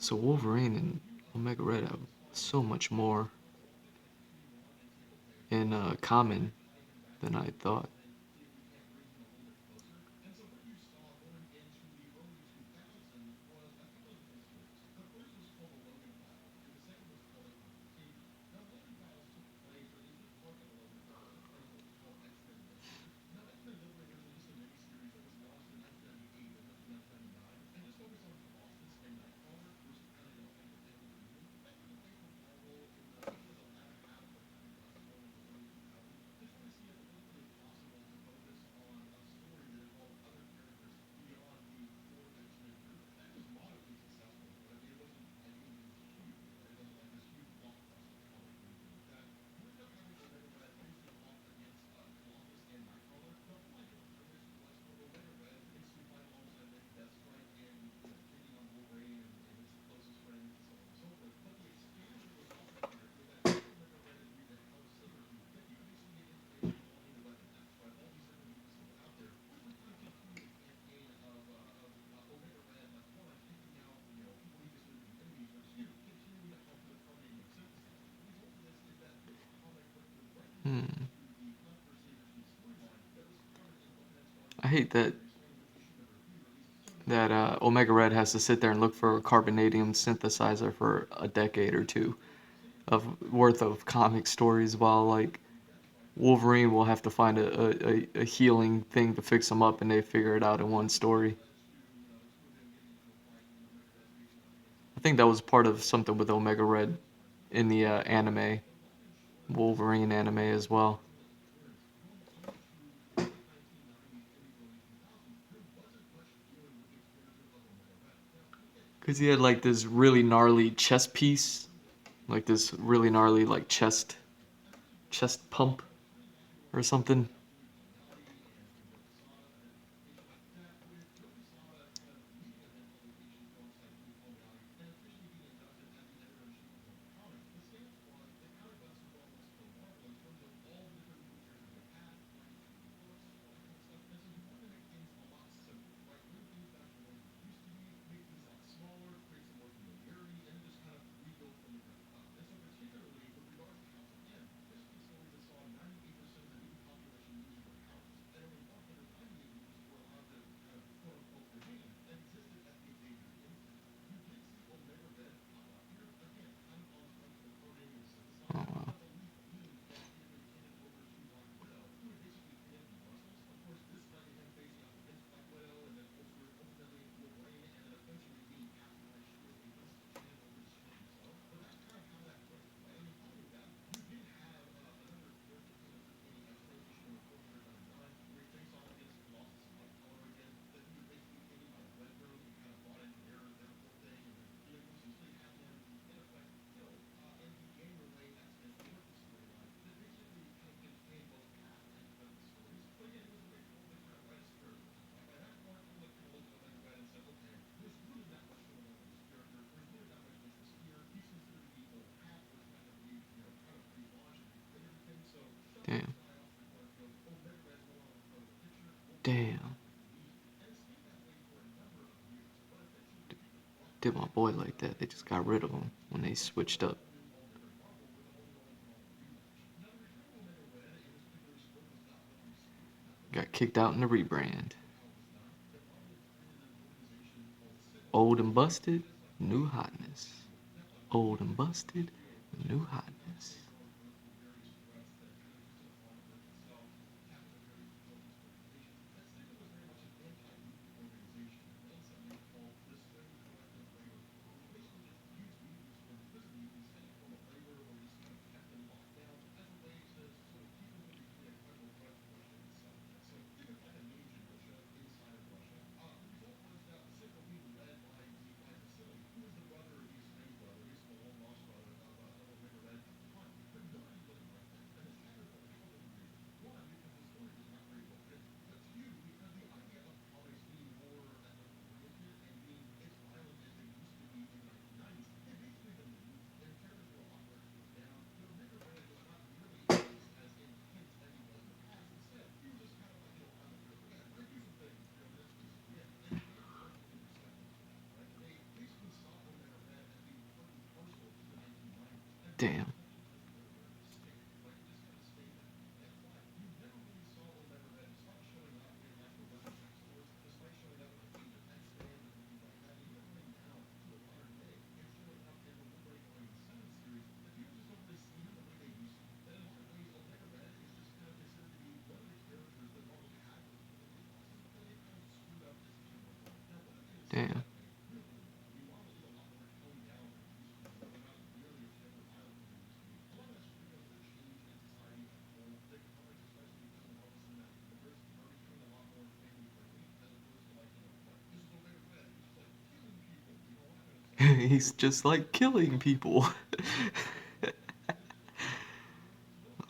So Wolverine and Omega Red have so much more in common than I thought. Hmm. I hate that Omega Red has to sit there and look for a carbonadium synthesizer for a decade or two of worth of comic stories, while like Wolverine will have to find a healing thing to fix him up, and they figure it out in one story. I think that was part of something with Omega Red in the anime, Wolverine anime as well. Because he had like this really gnarly chest piece, like this really gnarly like chest pump or something. Oh, wow. Damn. Damn. Did my boy like that. They just got rid of him when they switched up. Got kicked out in the rebrand. Old and busted, new hotness. Old and busted, new hotness. Damn. Damn. He's just like killing people.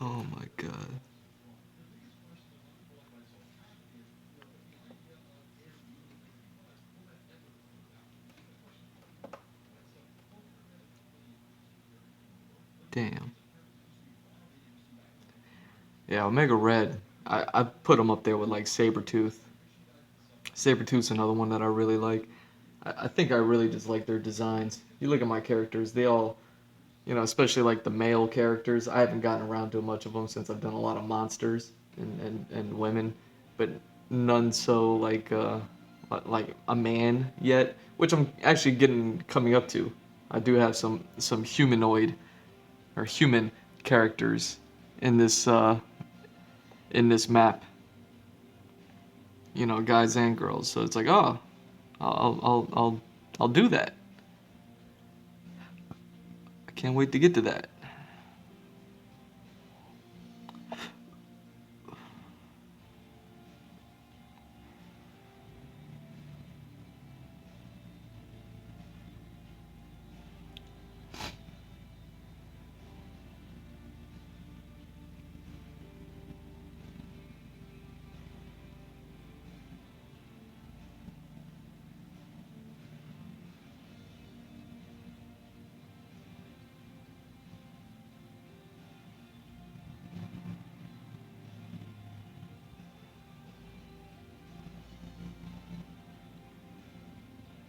Oh my god. Damn. Yeah, Omega Red. I put him up there with like Sabretooth. Sabretooth's another one that I really like. I think I really just like their designs. You look at my characters, they all, especially like the male characters. I haven't gotten around to much of them since I've done a lot of monsters and women, but none so like a man yet, which I'm actually getting coming up to. I do have some humanoid or human characters in this map, guys and girls. So it's like, oh, I'll do that. I can't wait to get to that.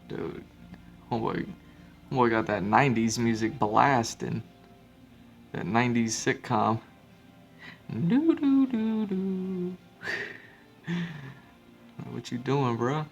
Dude, homeboy, homeboy got that '90s music blasting. That '90s sitcom. Doo doo doo doo. What you doing, bro?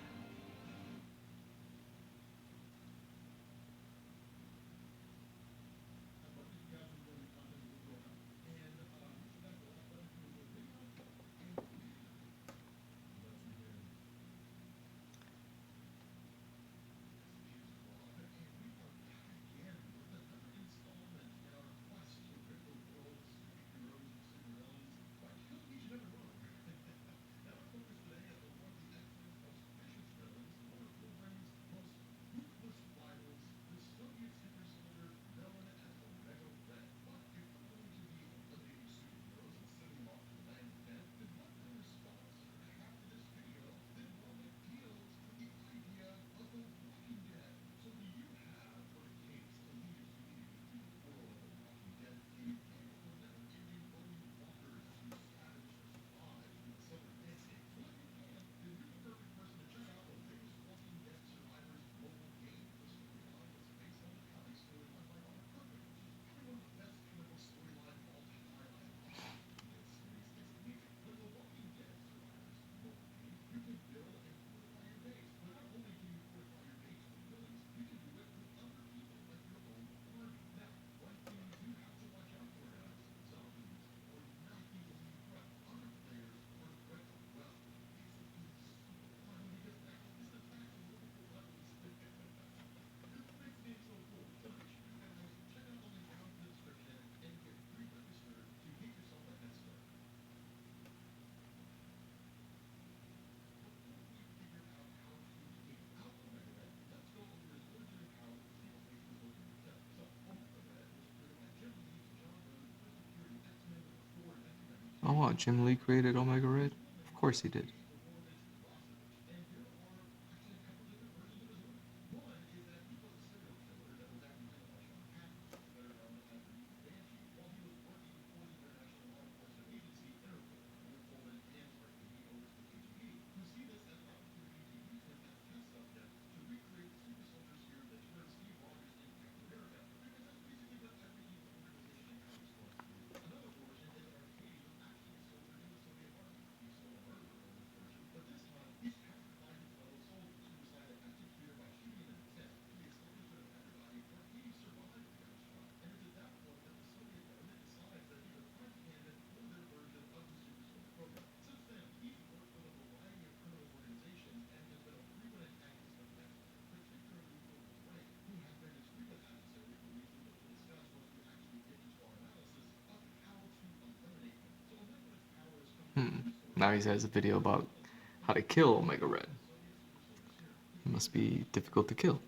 Oh, wow, Jim Lee created Omega Red? Of course he did. Now he has a video about how to kill Omega Red. He must be difficult to kill.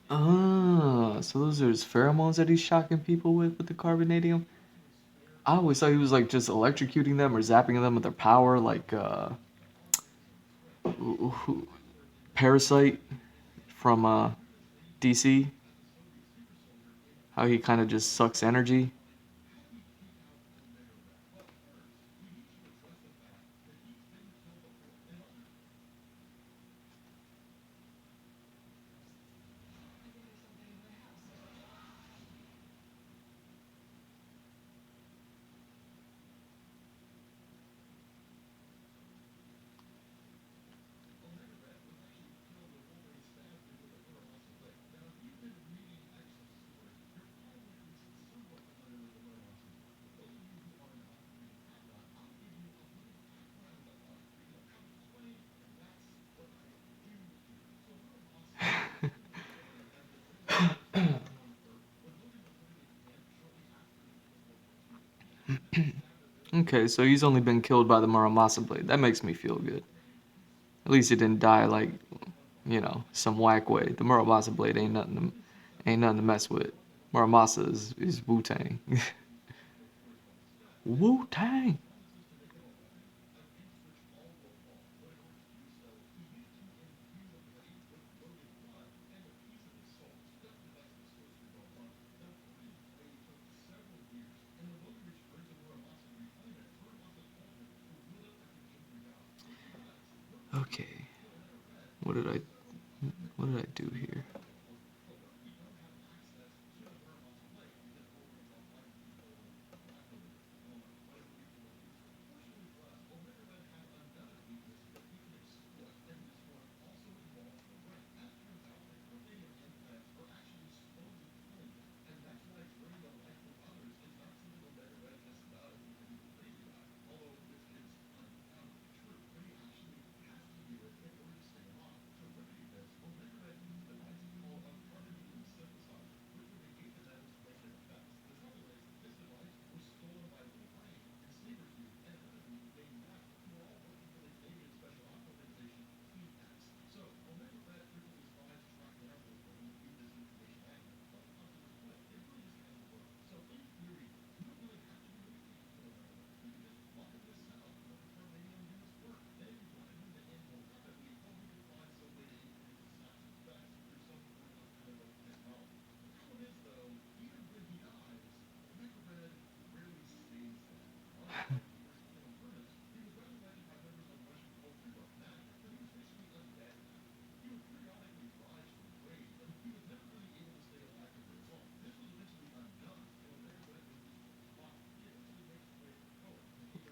Ah, so those are his pheromones that he's shocking people with the carbonadium? I always thought he was like just electrocuting them or zapping them with their power, like Parasite from DC. How he kind of just sucks energy. Okay, so he's only been killed by the Muramasa blade. That makes me feel good. At least he didn't die like, some whack way. The Muramasa blade ain't nothing to mess with. Muramasa is Wu Tang. Wu Tang. Okay, what did I what did I do here?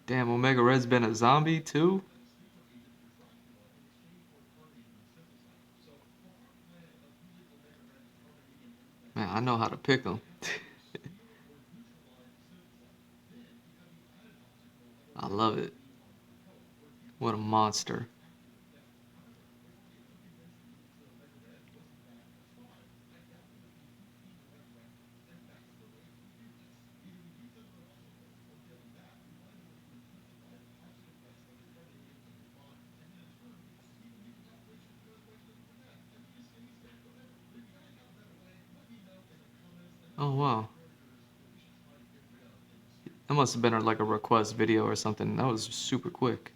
Damn, Omega Red's been a zombie too? Man, I know how to pick him. I love it. What a monster. Oh wow. That must have been like a request video or something. That was super quick.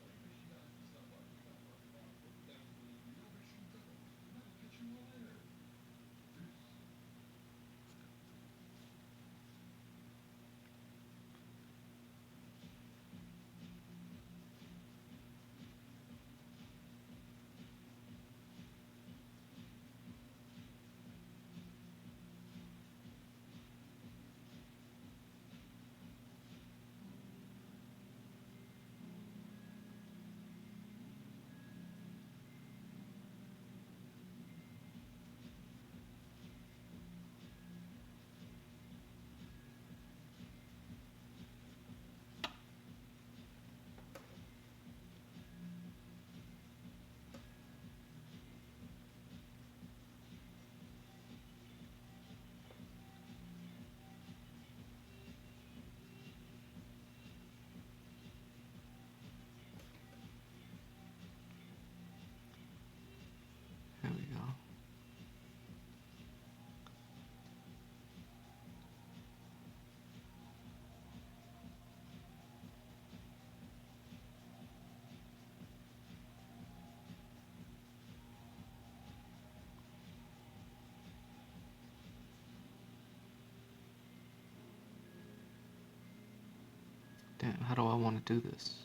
Man, how do I want to do this?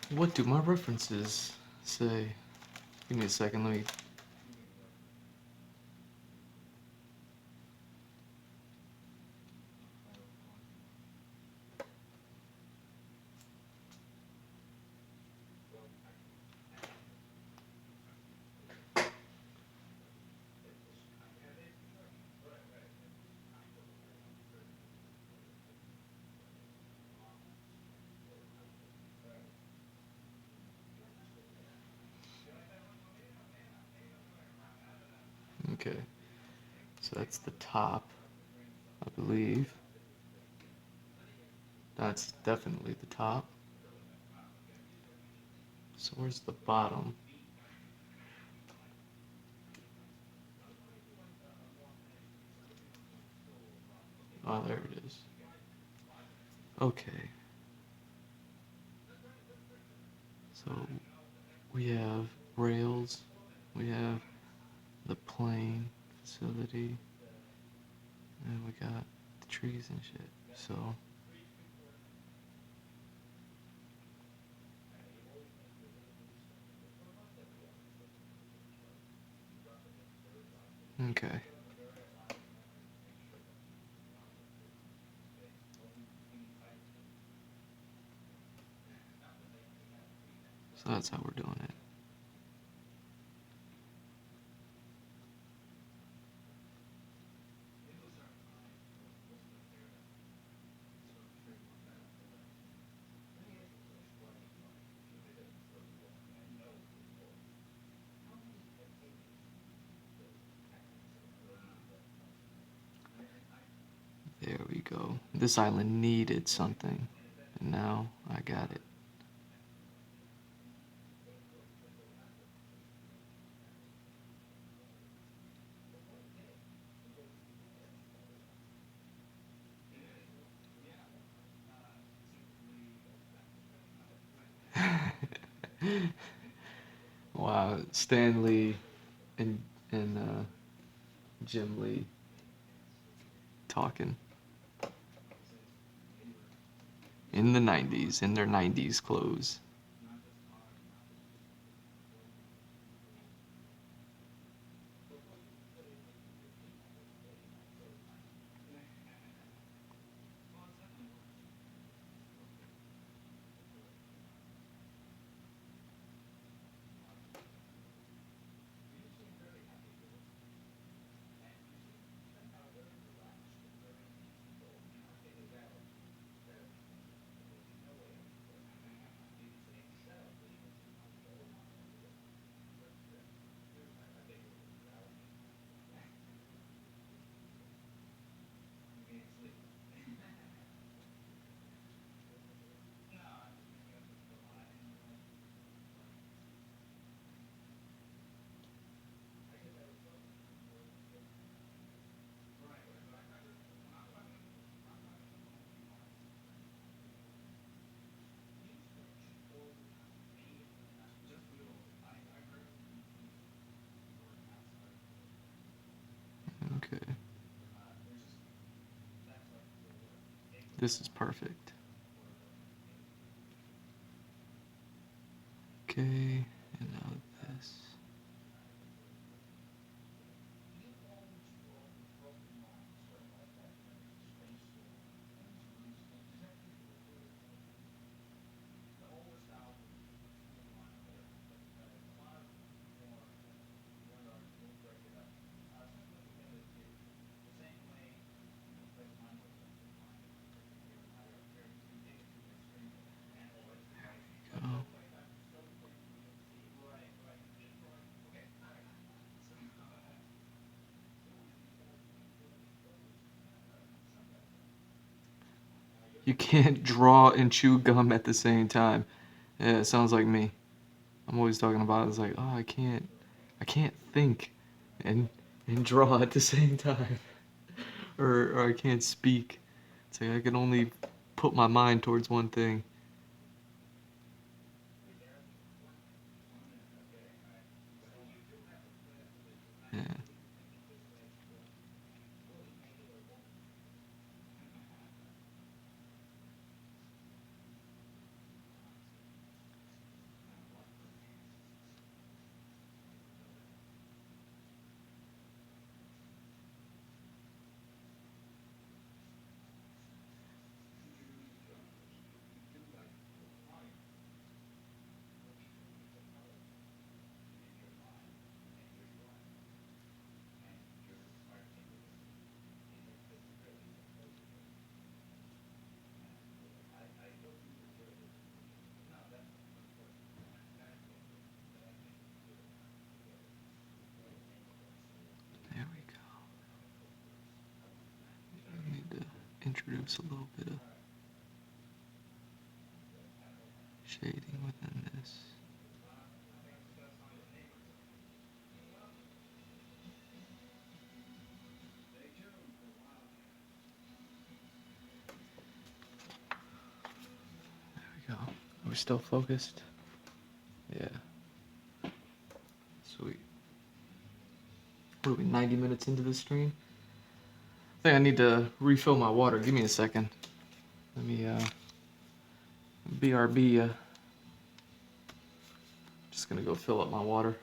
What do my references say? Give me a second, let me. Okay, so that's the top, I believe. That's definitely the top. So where's the bottom? Oh, there it is. Okay, so we have rails, we have the plane facility, and we got the trees and shit. So, okay. So that's how we're doing it. There we go. This island needed something, and now I got it. Wow, Stan Lee and Jim Lee talking in the 90s in their 90s clothes. Okay. This is perfect. Okay, and now this. Go. You can't draw and chew gum at the same time. Yeah, it sounds like me. I'm always talking about it. It's like, oh, I can't think and draw at the same time, or I can't speak. It's like I can only put my mind towards one thing. introduce a little bit of shading within this. There we go. Are we still focused? Yeah. Sweet. What are we, 90 minutes into this stream? I think I need to refill my water. Give me a second. Let me, BRB, just gonna go fill up my water.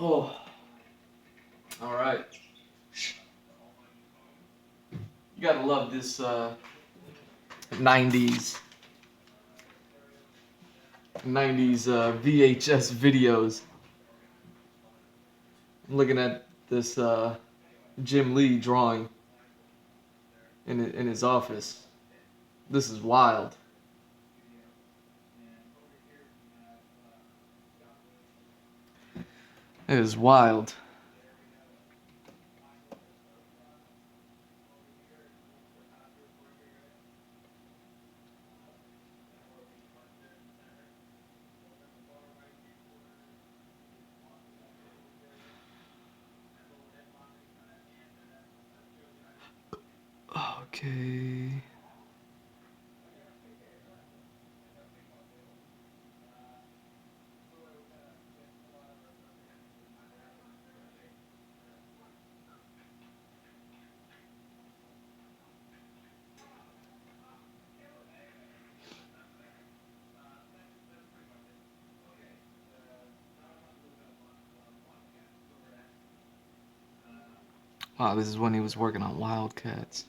Oh, all right. You gotta love this 90s VHS videos. I'm looking at this Jim Lee drawing in his office. This is wild. It is wild. Okay. Wow, this is when he was working on Wildcats.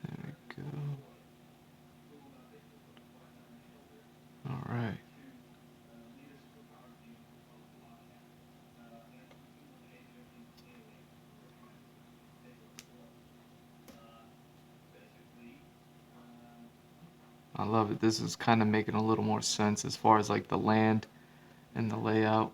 There we go. All right. I love it. This is kind of making a little more sense as far as like the land and the layout.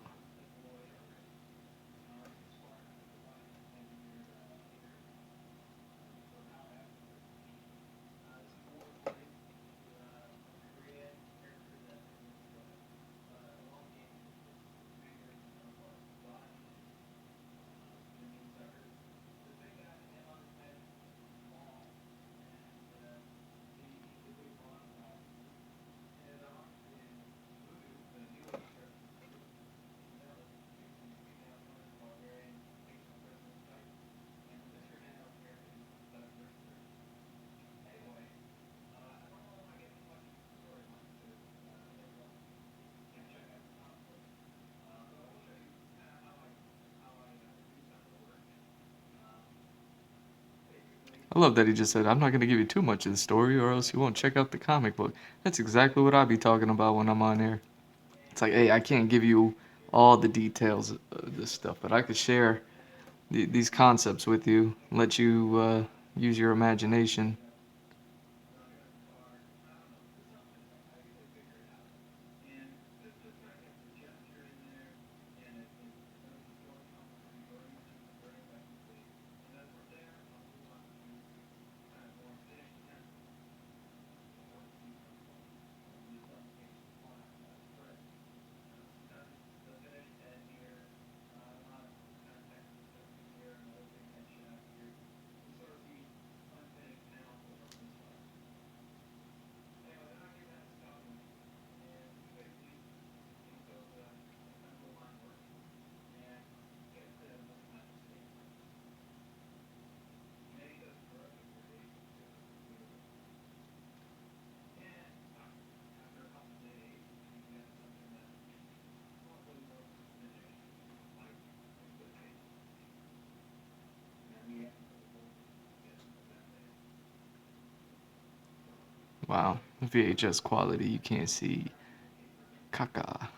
love that he just said, I'm not going to give you too much of the story or else you won't check out the comic book. That's exactly what I be talking about when I'm on here. It's like, hey, I can't give you all the details of this stuff, but I could share these concepts with you, let you use your imagination. Wow, VHS quality, you can't see caca.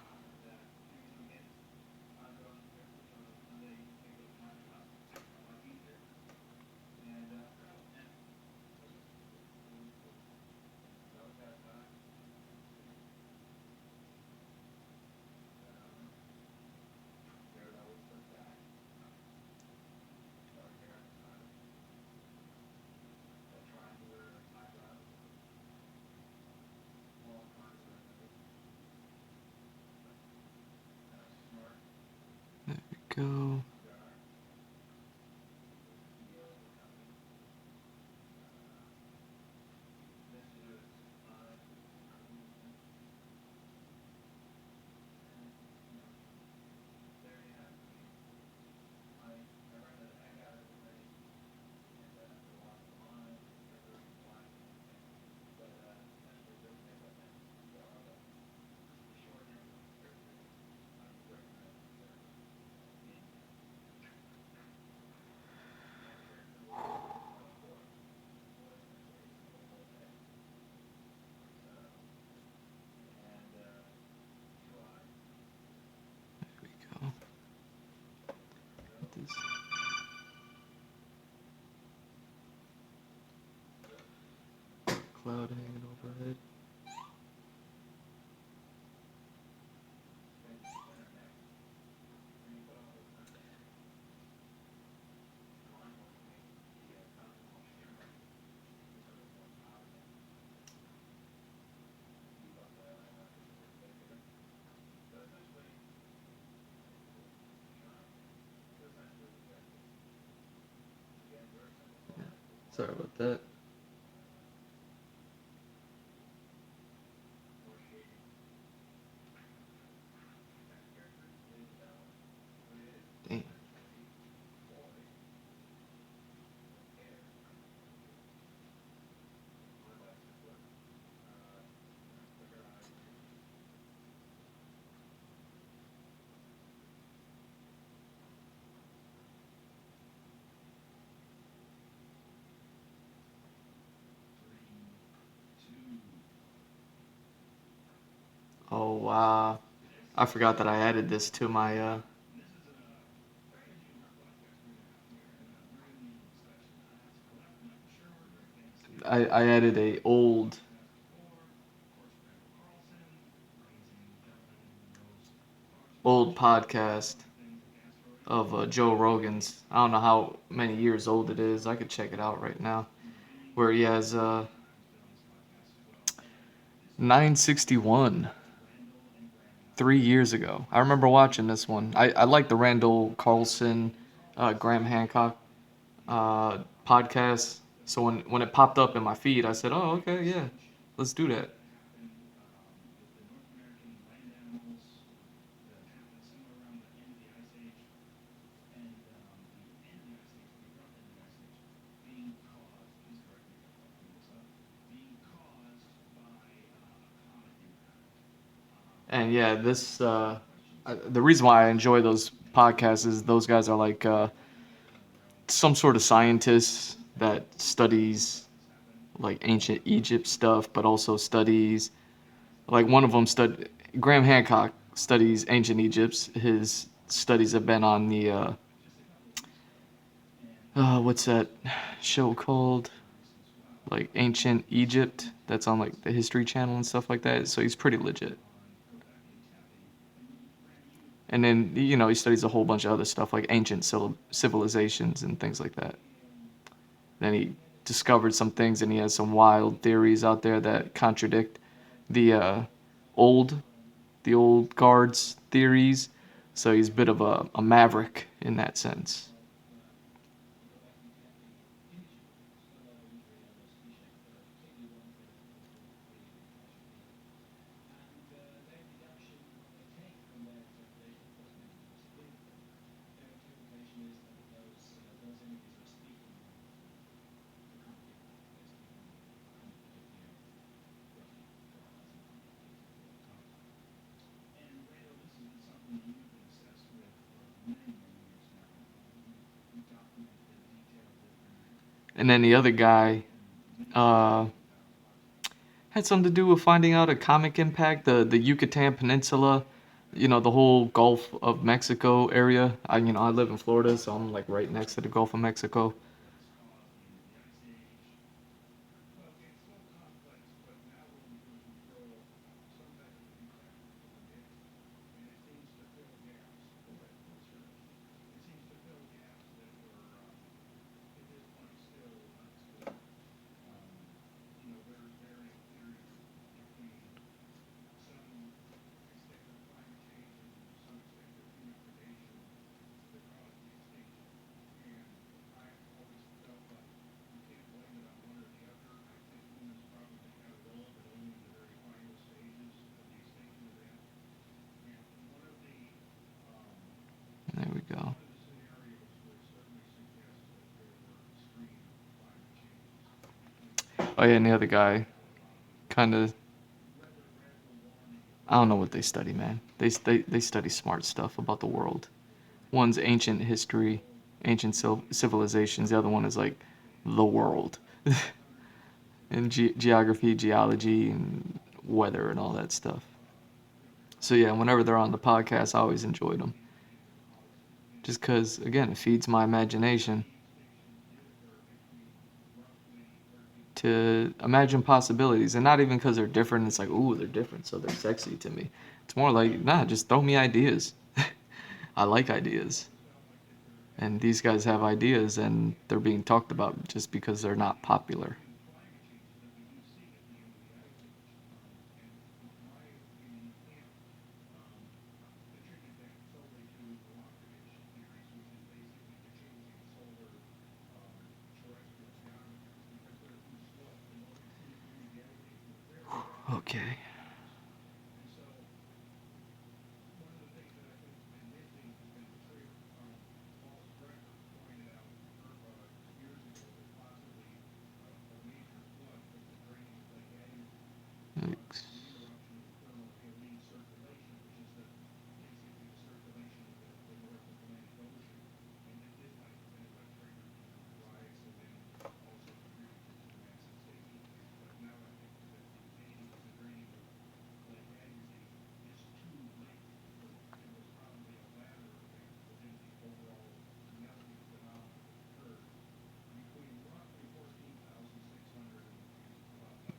There we go. There we go. This cloud hanging overhead. Sorry about that. Damn. Oh wow. I forgot that I added this to my I added a old podcast of Joe Rogan's. I don't know how many years old it is. I could check it out right now. Where he has 961 3 years ago. I remember watching this one. I like the Randall Carlson, Graham Hancock podcast. So when it popped up in my feed, I said, "Oh, okay, yeah, let's do that." And yeah, the reason why I enjoy those podcasts is those guys are like some sort of scientists that studies like ancient Egypt stuff, but also studies like one of them Graham Hancock studies ancient Egypt. His studies have been on the what's that show called? Like ancient Egypt. That's on like the History Channel and stuff like that. So he's pretty legit. And then he studies a whole bunch of other stuff like ancient civilizations and things like that. Then he discovered some things, and he has some wild theories out there that contradict the old the old guards theories. So he's a bit of a maverick in that sense. And then the other guy uh, had something to do with finding out a comic impact, the Yucatan Peninsula, the whole Gulf of Mexico area. I live in Florida, so I'm like right next to the Gulf of Mexico. There we go. Oh yeah, and the other guy kind of, I don't know what they study, man. They study smart stuff about the world. One's ancient history, ancient civilizations. The other one is like the world, and geography, geology, and weather and all that stuff. So yeah, whenever they're on the podcast, I always enjoyed them. Just because, again, it feeds my imagination to imagine possibilities, and not even because they're different. It's like, ooh, they're different, so they're sexy to me. It's more like, nah, just throw me ideas. I like ideas, and these guys have ideas, and they're being talked about just because they're not popular. Okay. Thanks.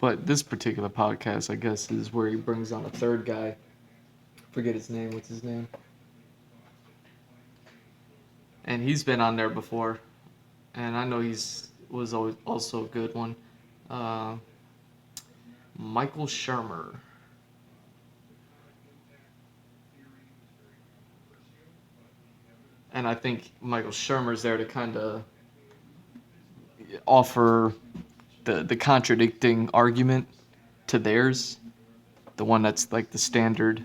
But this particular podcast, I guess, is where he brings on a third guy. Forget his name. What's his name? And he's been on there before, and I know he's was always also a good one. Uh, Michael Shermer, and I think Michael Shermer's there to kind of offer the contradicting argument to theirs, the one that's like the standard.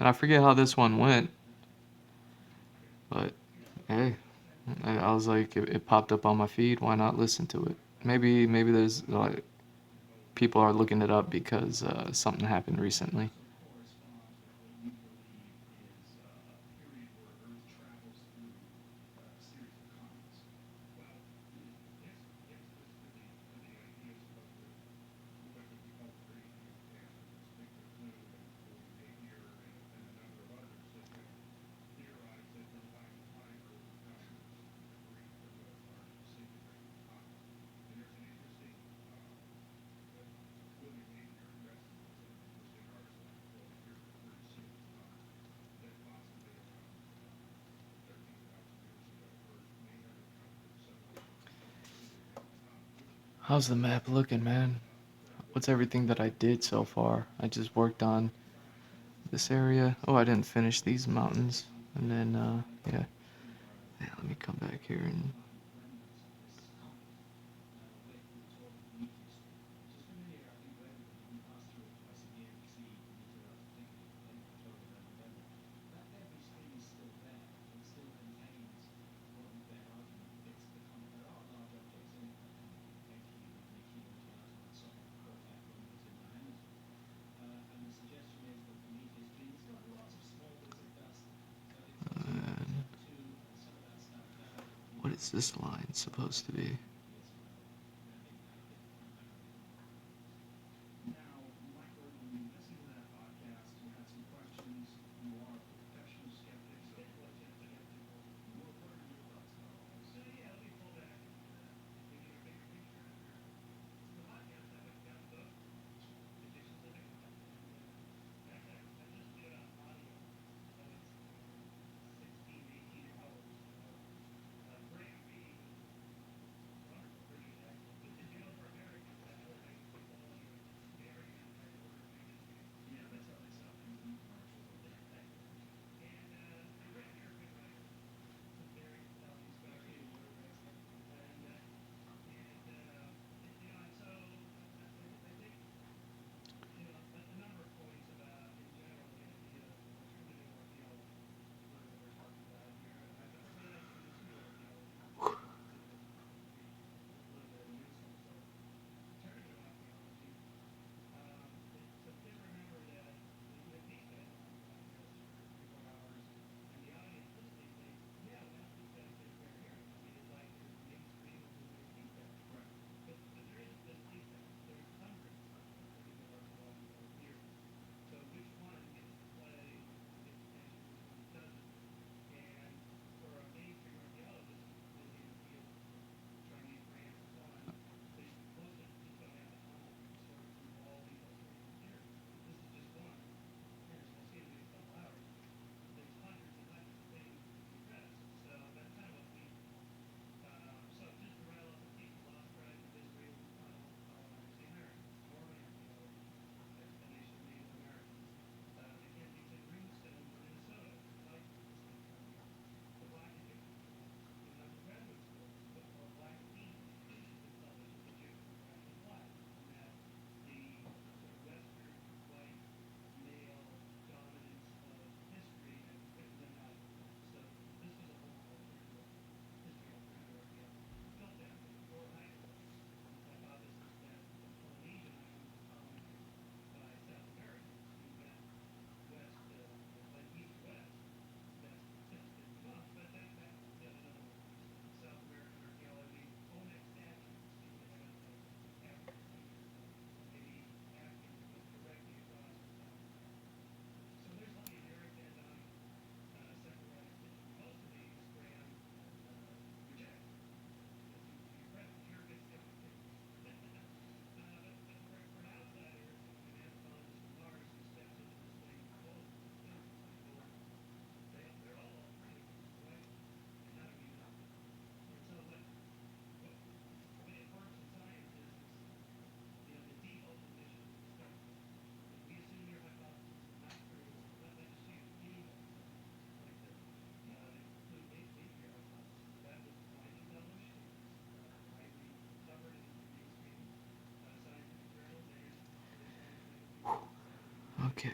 And I forget how this one went, but hey, I was like, it popped up on my feed. Why not listen to it? Maybe there's like people are looking it up because something happened recently. How's the map looking, man? What's everything that I did so far? I just worked on this area. Oh, I didn't finish these mountains. And then, yeah. Yeah, let me come back here and. What is this line supposed to be? Okay.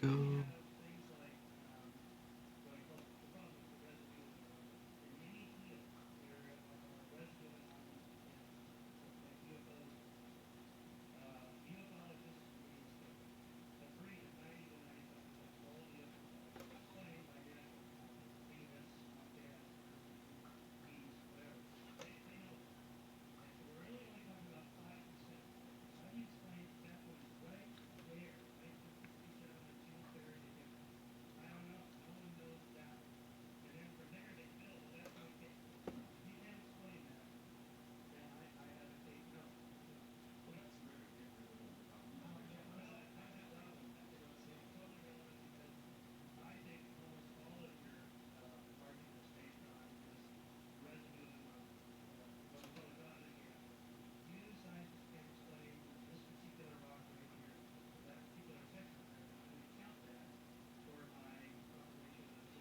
go.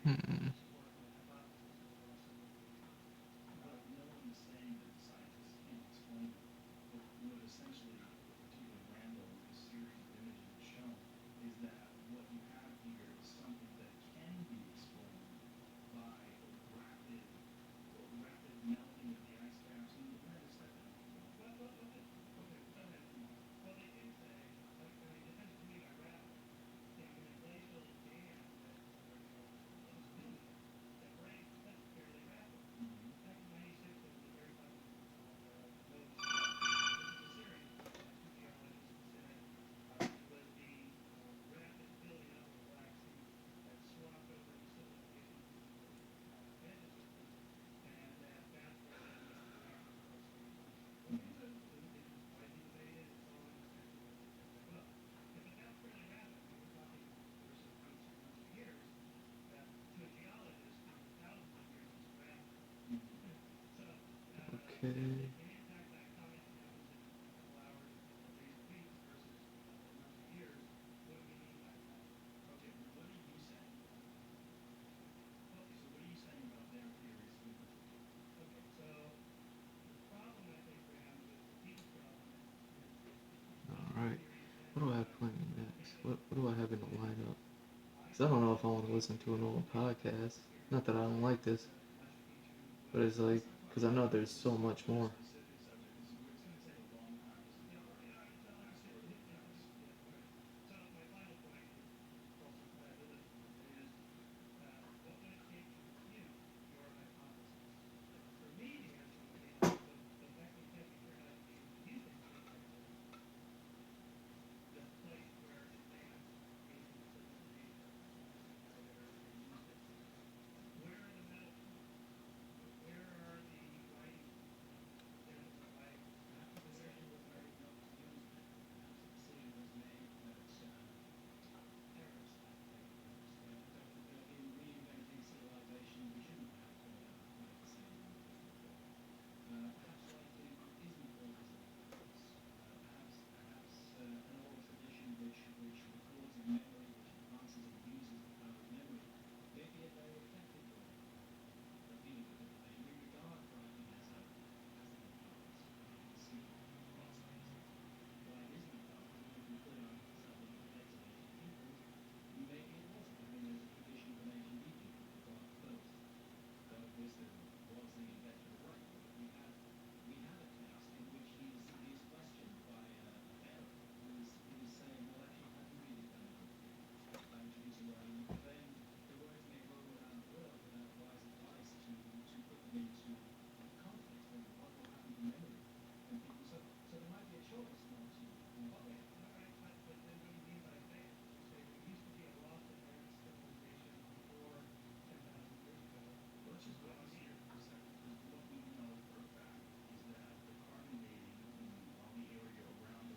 Hmm. Okay. All right. What do I have playing next? What do I have in the lineup? Because I don't know if I want to listen to an old podcast. Not that I don't like this, but it's like, because I know there's so much more.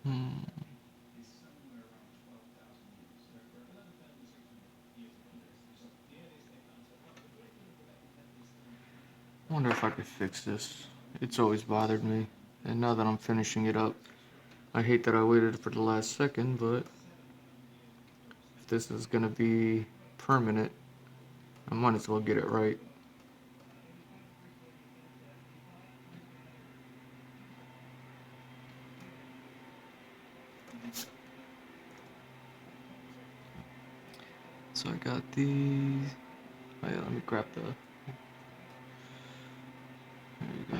Hmm. I wonder if I could fix this. It's always bothered me. And now that I'm finishing it up, I hate that I waited for the last second, but if this is gonna be permanent, I might as well get it right. So I got these. Oh yeah, let me grab the. There you go.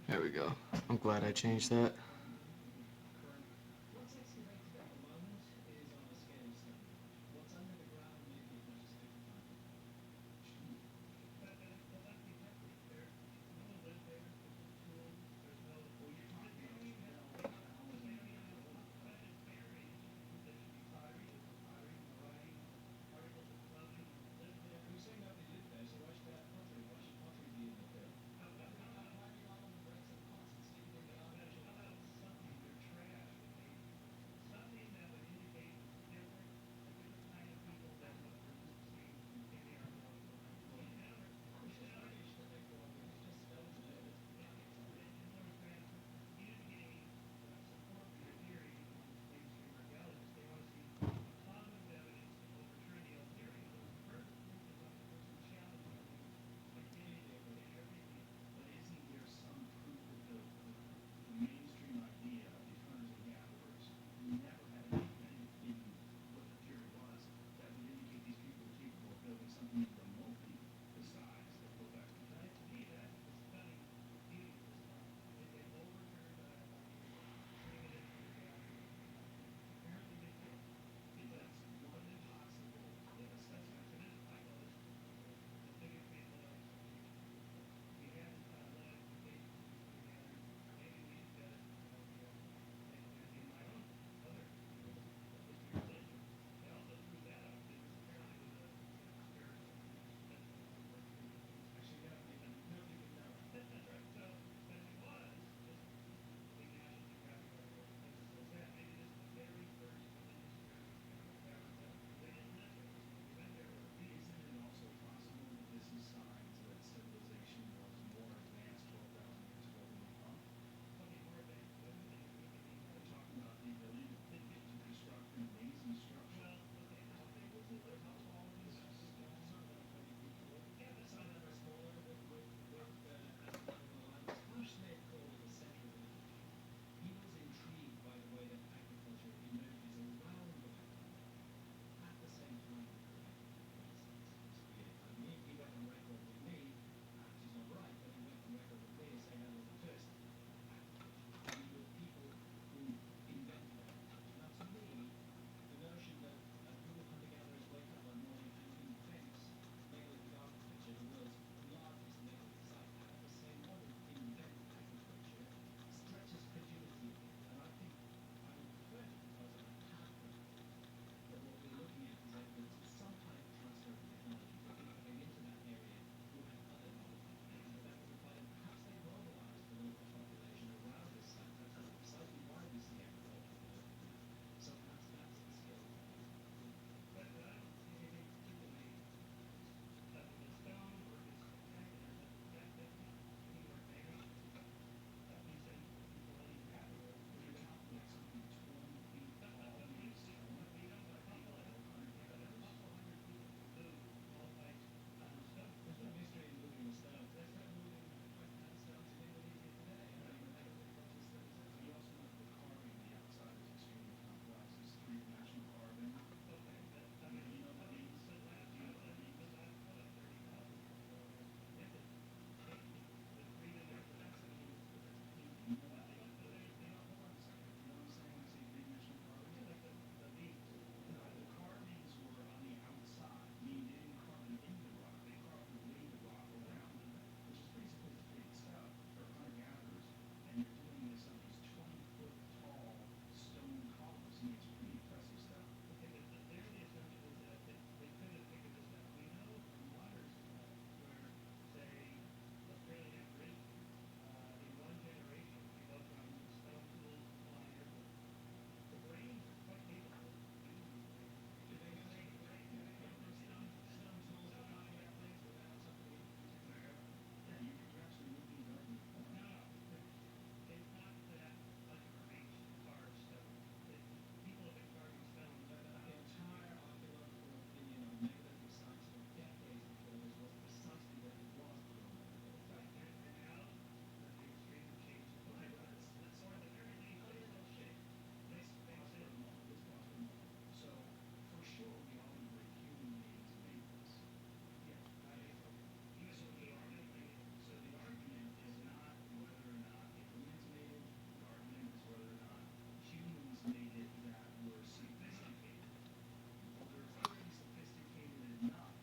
There we go. I'm glad I changed that.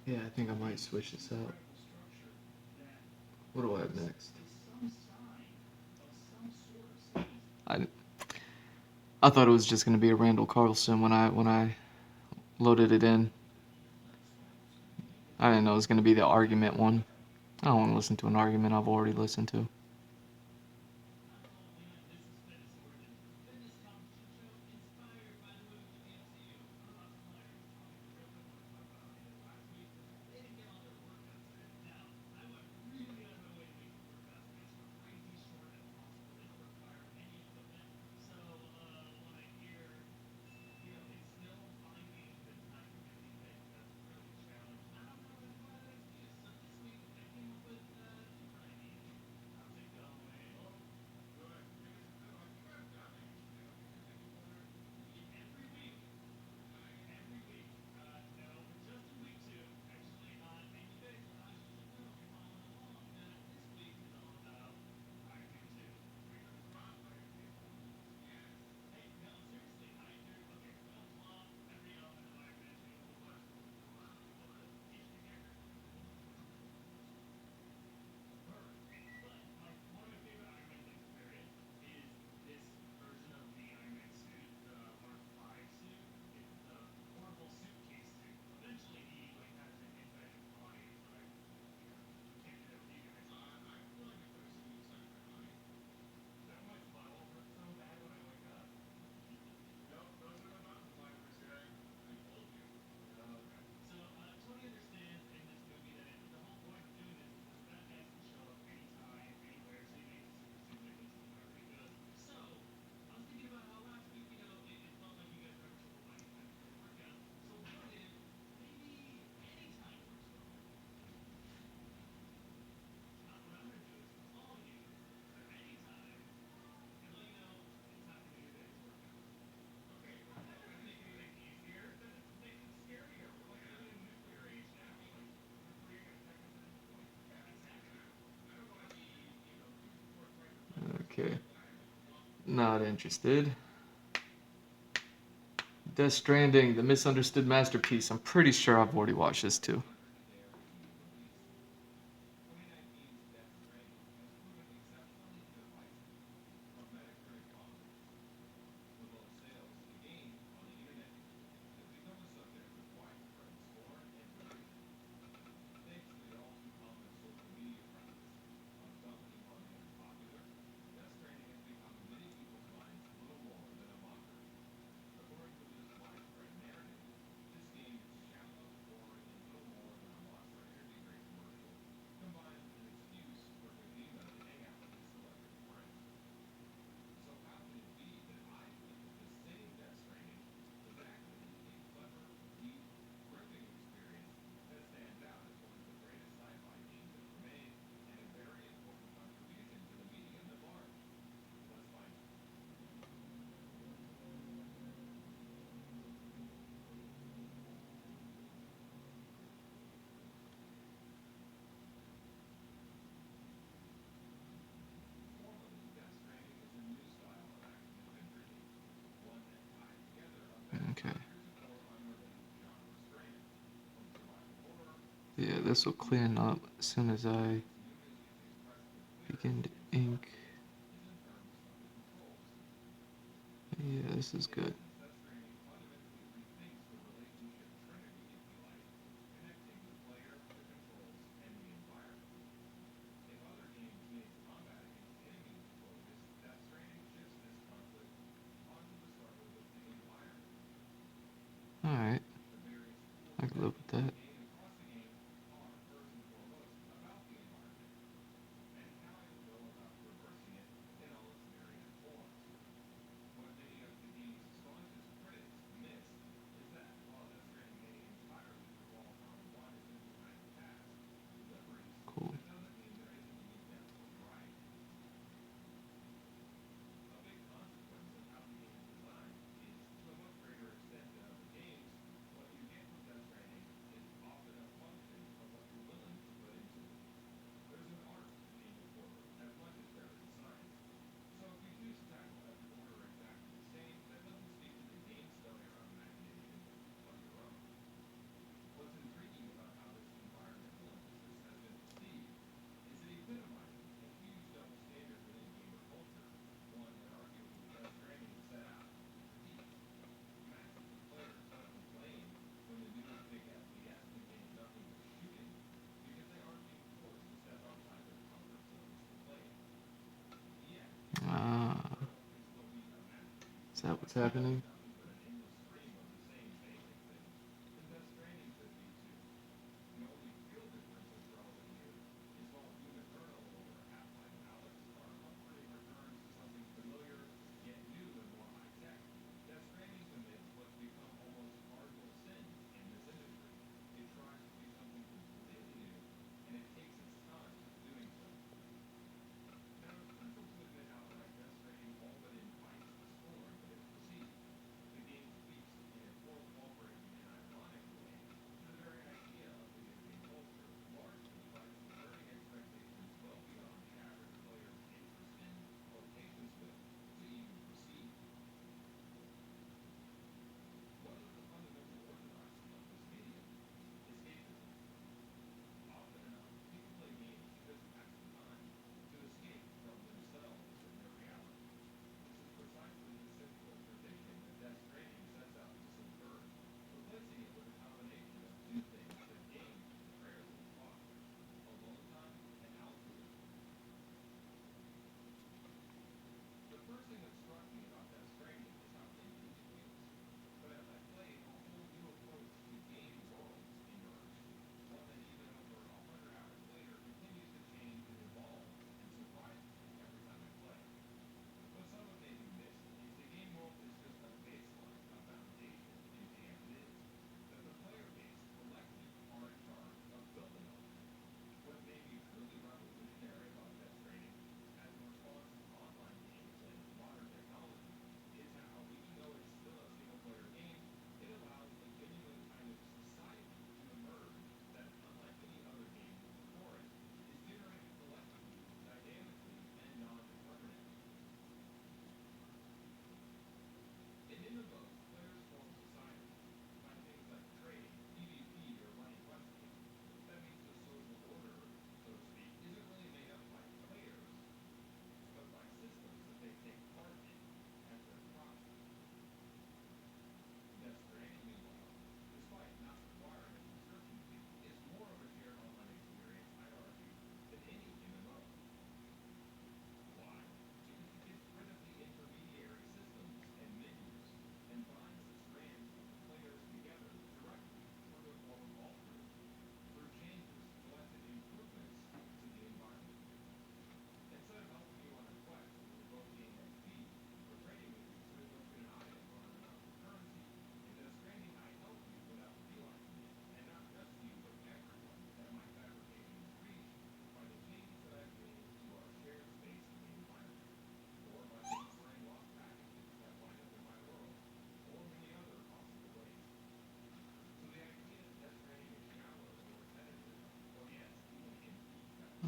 Yeah, I think I might switch this out. What do I have next? I, I thought it was just gonna be a Randall Carlson when I loaded it in. I didn't know it was gonna be the argument one. I don't want to listen to an argument I've already listened to. Okay, not interested. Death Stranding, the misunderstood masterpiece. I'm pretty sure I've already watched this too. Okay. Yeah, this will clean up as soon as I begin to ink. Yeah, this is good. Alright, I can live with that. that what's happening?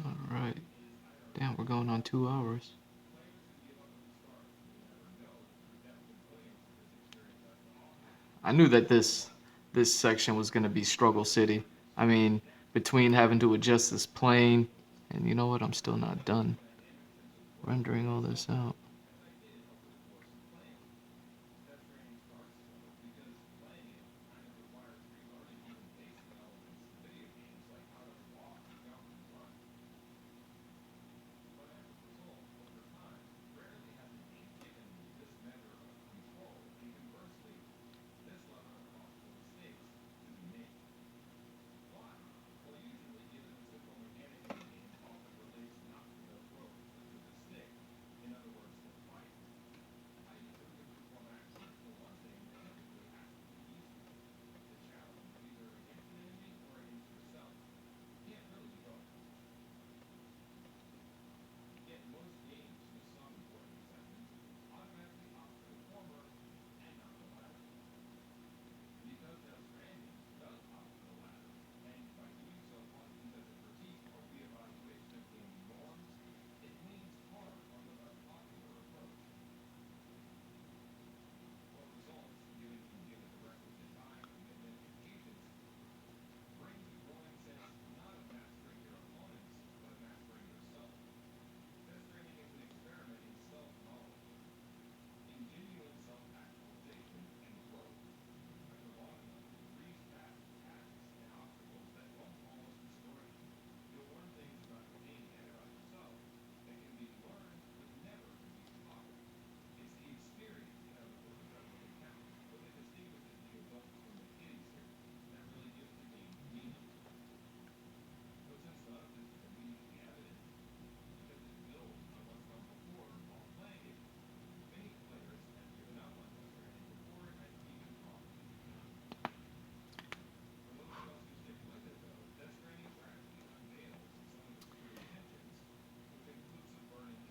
All right. Damn, we're going on 2 hours. I knew that this section was gonna be struggle city. I mean, between having to adjust this plane, and you know what? I'm still not done rendering all this out.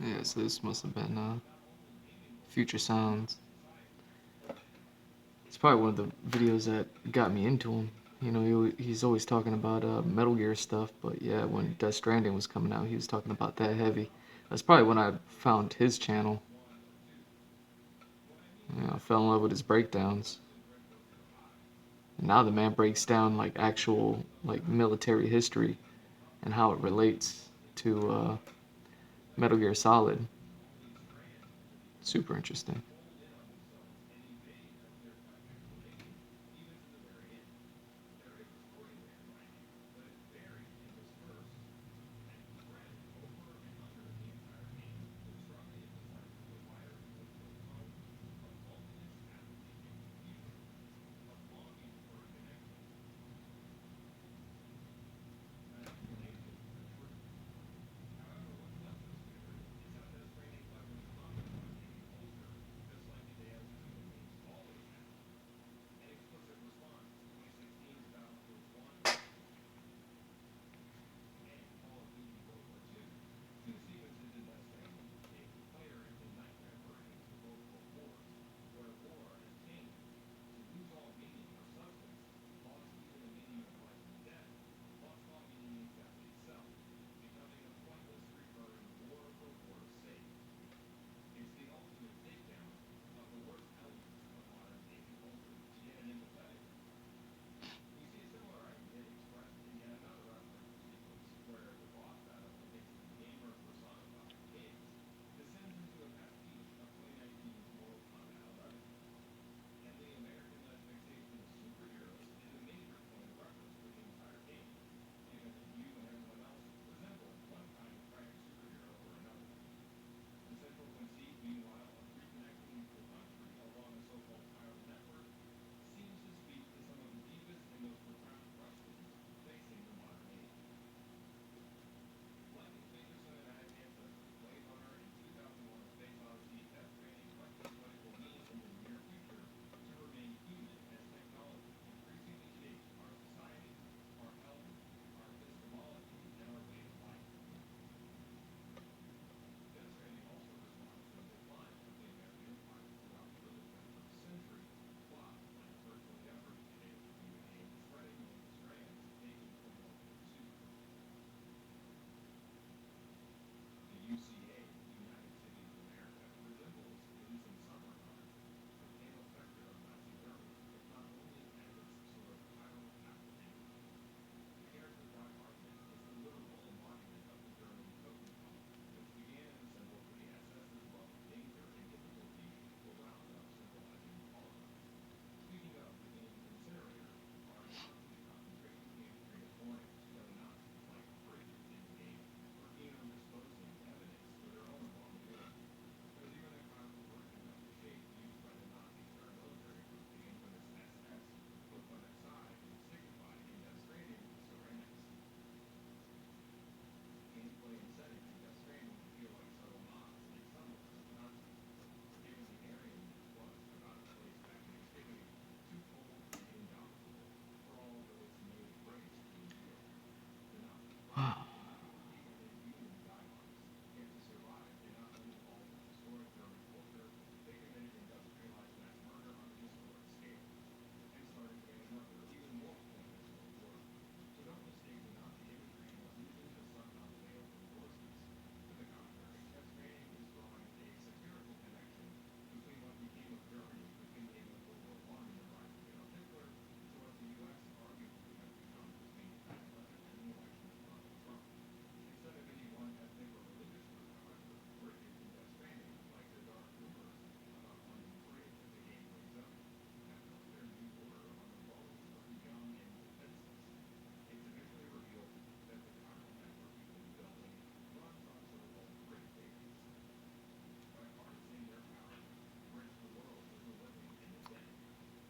Yeah, so this must have been Future Sounds. It's probably one of the videos that got me into him. You know, he's always talking about Metal Gear stuff, but yeah, when Death Stranding was coming out, he was talking about that heavy. That's probably when I found his channel. You know, I fell in love with his breakdowns. And now the man breaks down like actual like military history and how it relates to Metal Gear Solid. Super interesting.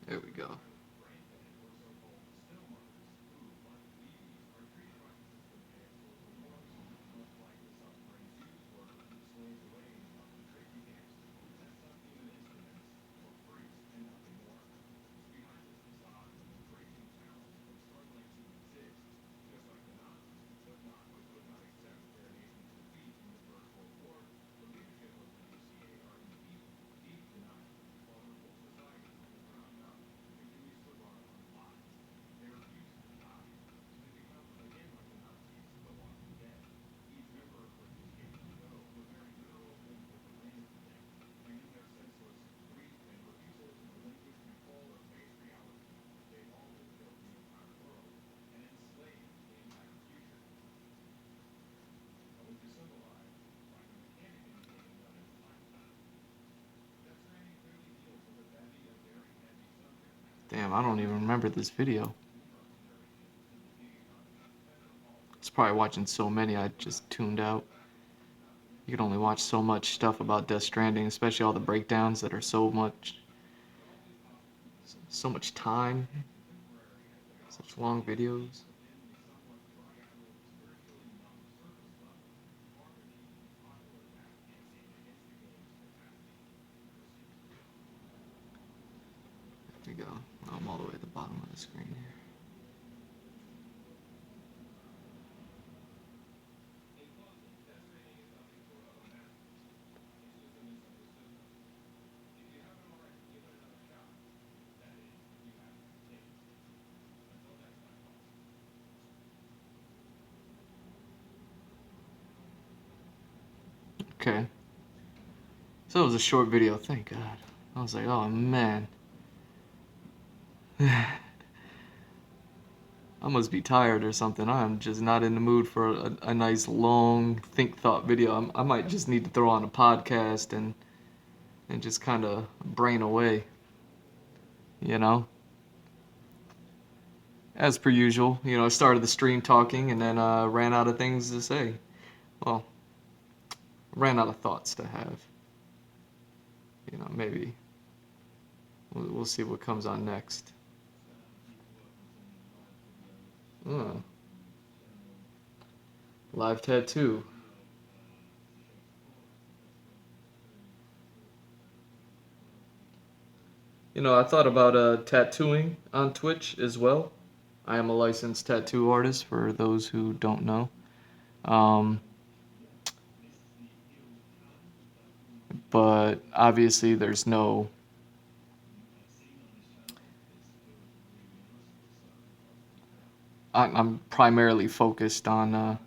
There we go. Damn, I don't even remember this video. I was probably watching so many I just tuned out. You can only watch so much stuff about Death Stranding, especially all the breakdowns that are so much time, such long videos. There we go. I'm all the way at the bottom of the screen here. Okay. So it was a short video, thank God. I was like, oh man. I must be tired or something. I'm just not in the mood for a nice long think thought video. I might just need to throw on a podcast and just kind of brain away, you know? As per usual, I started the stream talking and then ran out of things to say. Well, ran out of thoughts to have. Maybe we'll see what comes on next. Uh, Live tattoo. I thought about tattooing on Twitch as well. I am a licensed tattoo artist for those who don't know. Um, but obviously there's no I'm primarily focused on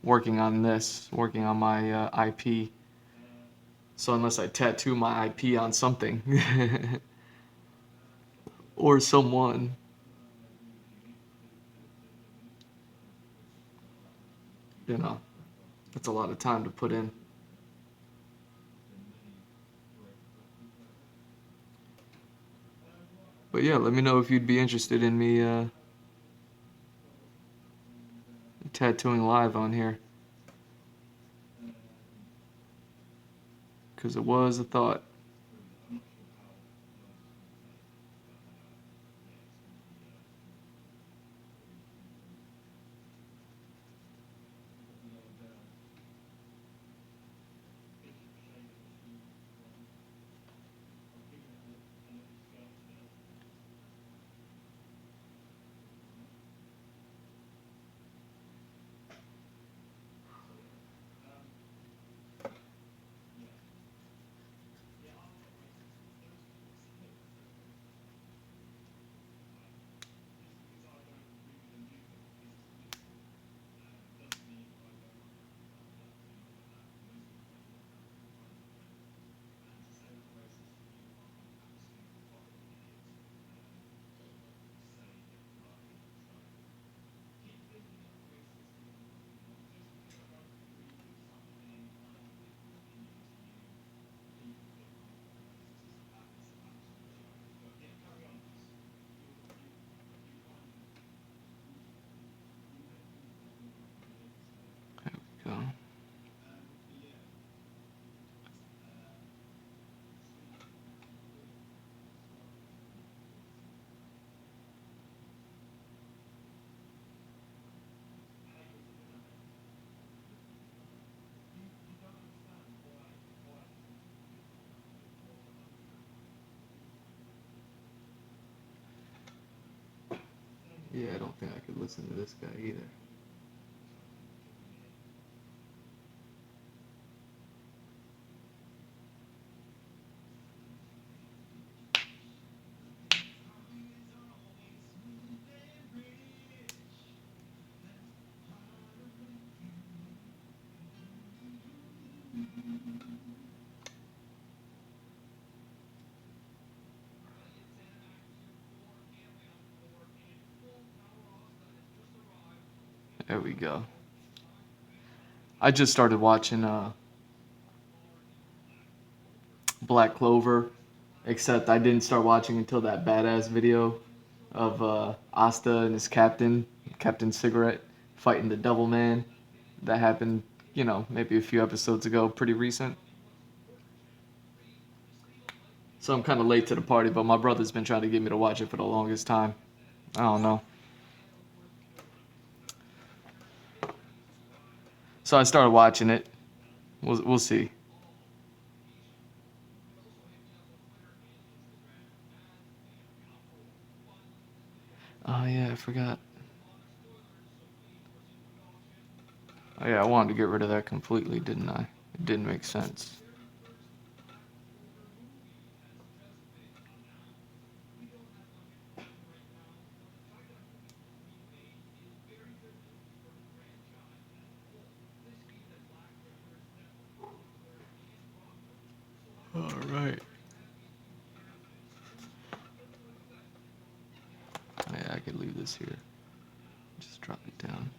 working on working on my IP. So unless I tattoo my IP on something or someone, you know, that's a lot of time to put in. But yeah, let me know if you'd be interested in me tattooing live on here. Because it was a thought. Go. Yeah, I don't think I could listen to this guy either. There we go. I just started watching Black Clover. Except I didn't start watching until that badass video of Asta and his captain, Captain Cigarette, fighting the Devil Man. That happened, maybe a few episodes ago, pretty recent. So I'm kind of late to the party, but my brother's been trying to get me to watch it for the longest time. I don't know. So I started watching it. We'll see. Oh yeah, I forgot. Oh yeah, I wanted to get rid of that completely, didn't I? It didn't make sense. All right. Yeah, I could leave this here. Just drop it down.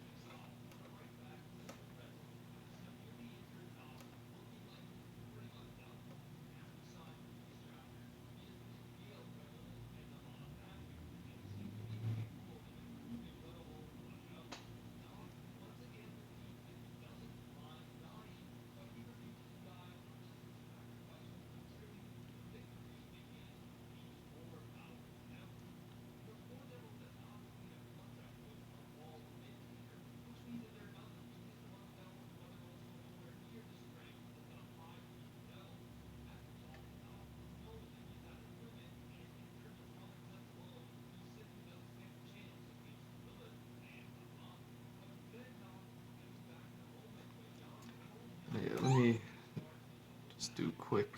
Yeah, let me just do quick.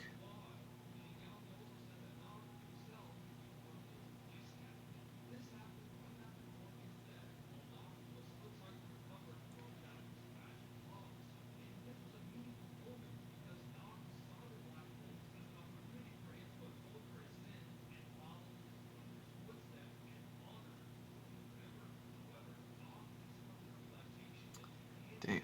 Damn.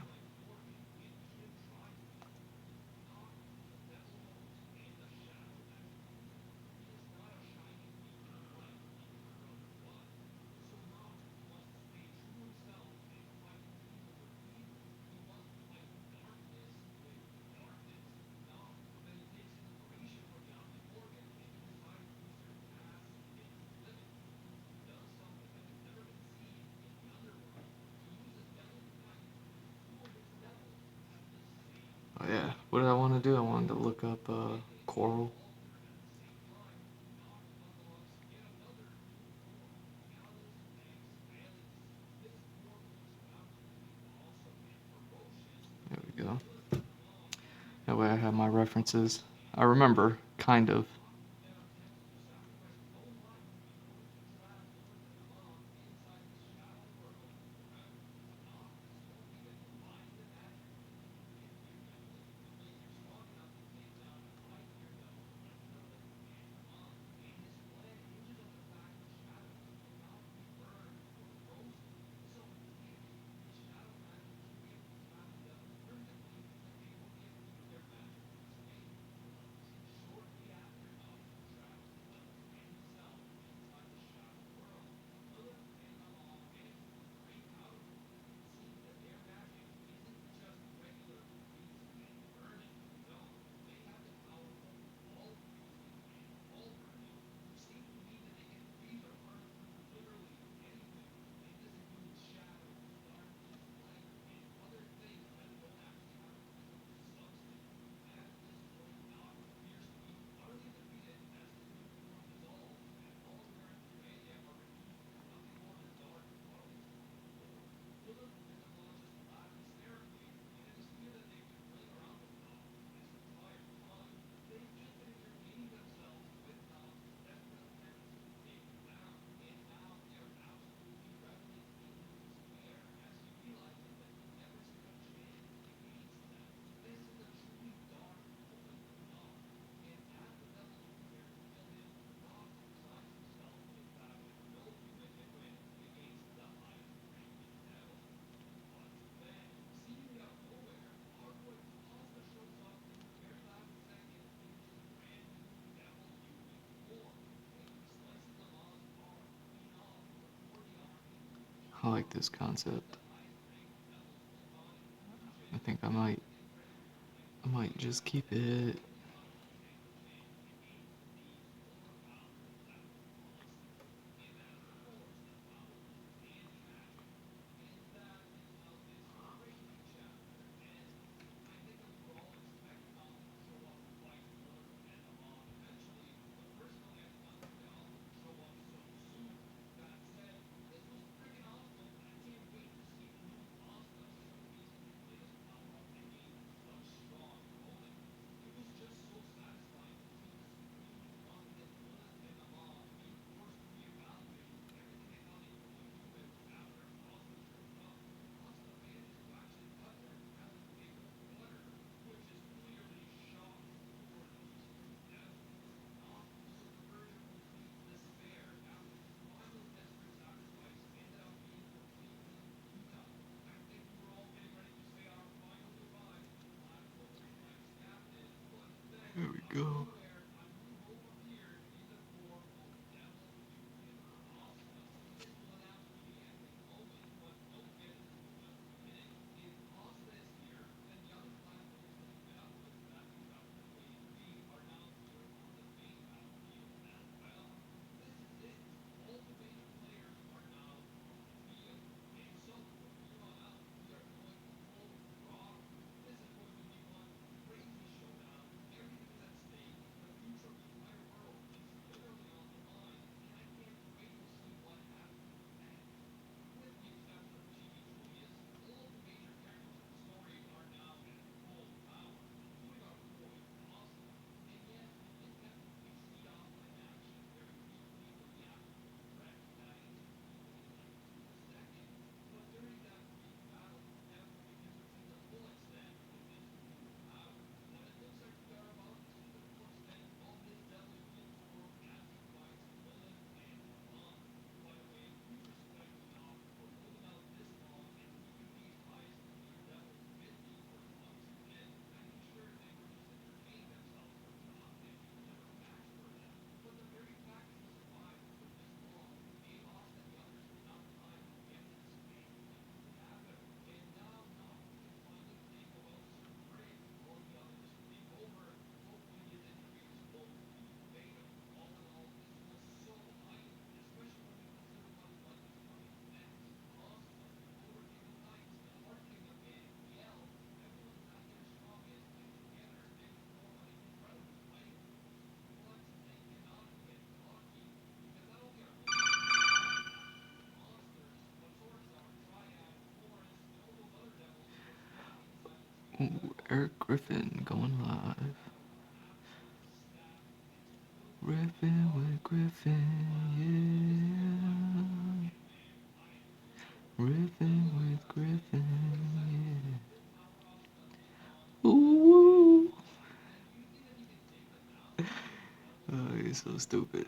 Oh yeah. What did I want to do? I wanted to look up coral. There we go. That way I have my references. I remember, kind of. like this concept. I think I might just keep it. There we go. Ooh, Eric Griffin going live. Riffing with Griffin, yeah. Riffing with Griffin, yeah. Ooh. Oh, you're so stupid.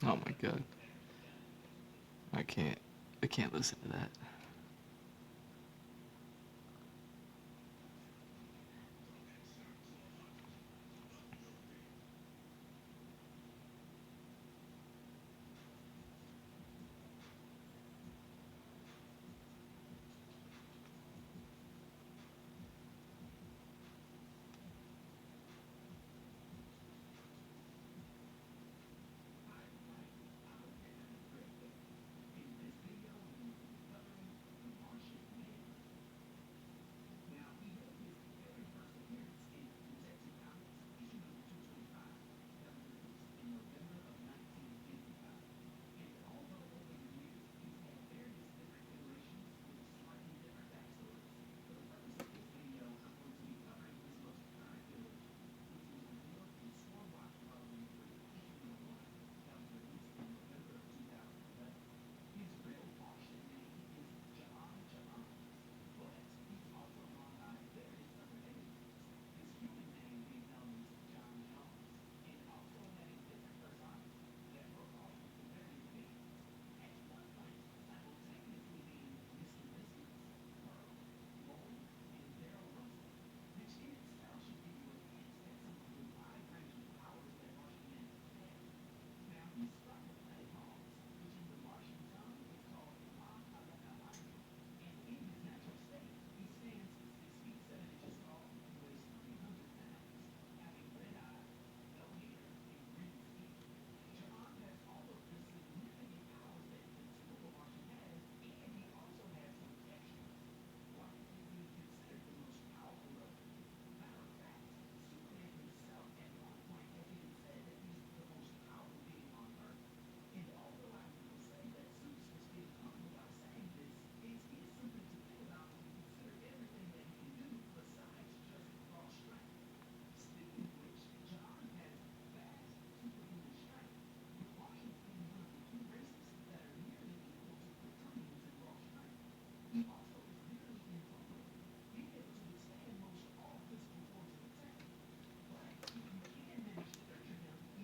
Oh my god. I can't. I can't listen to that.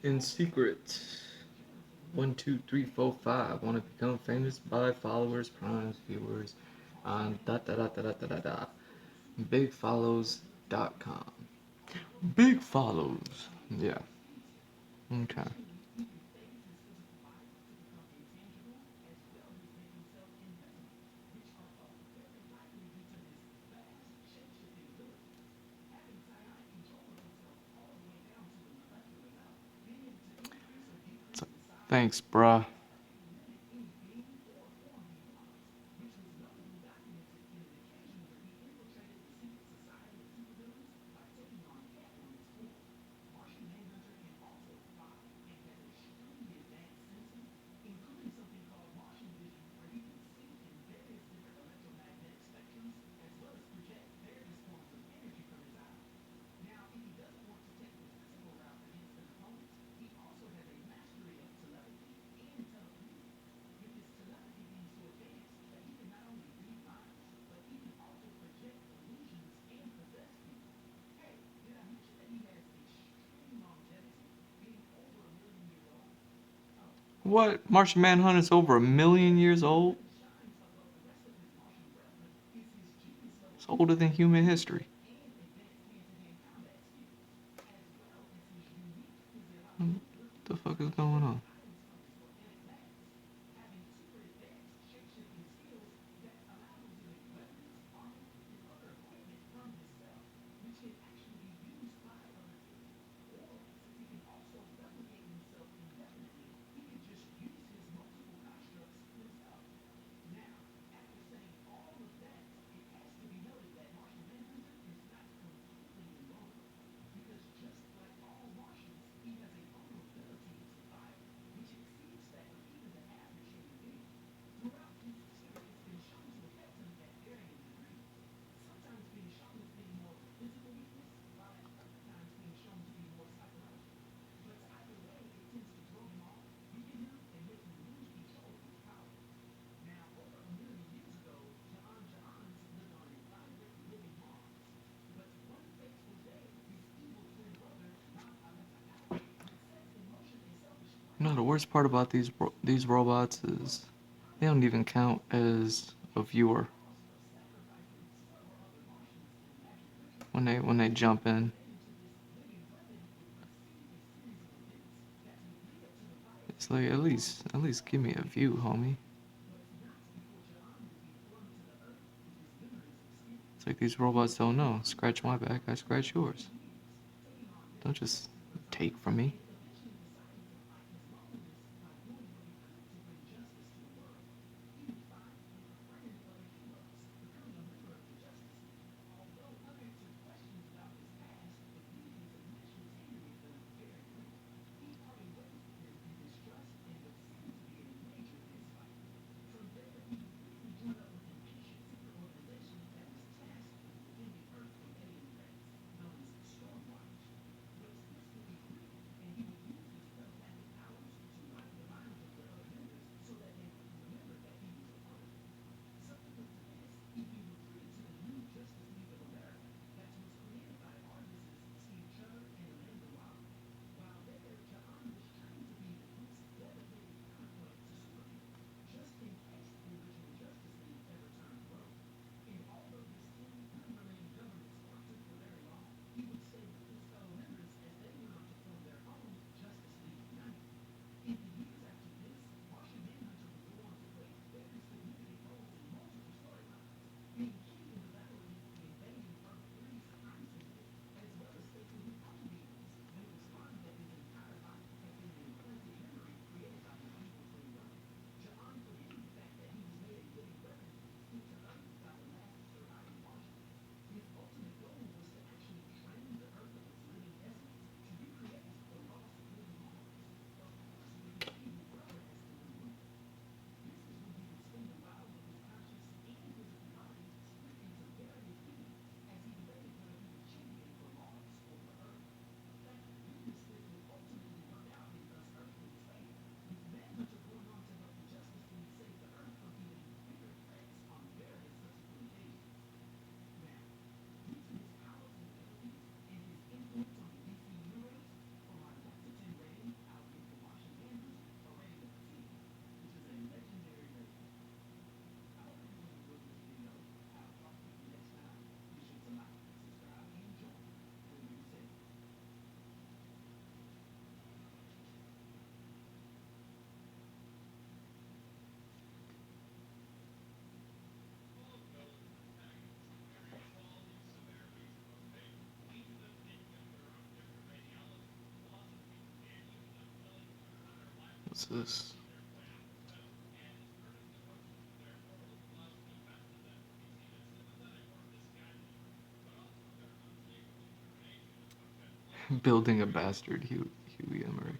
In secret, 1, 2, 3, 4, 5 want to become famous by followers, primes, viewers on da. Bigfollows.com. Big follows. Yeah. Okay. So, thanks, bruh. What? Martian Manhunt is over 1 million years old? It's older than human history. What the fuck is going on? worst part about these robots is they don't even count as a viewer when they jump in. It's like at least give me a view, homie. It's like these robots don't know. Scratch my back, I scratch yours. Don't just take from me. What's this? Building a bastard, Huey Emery.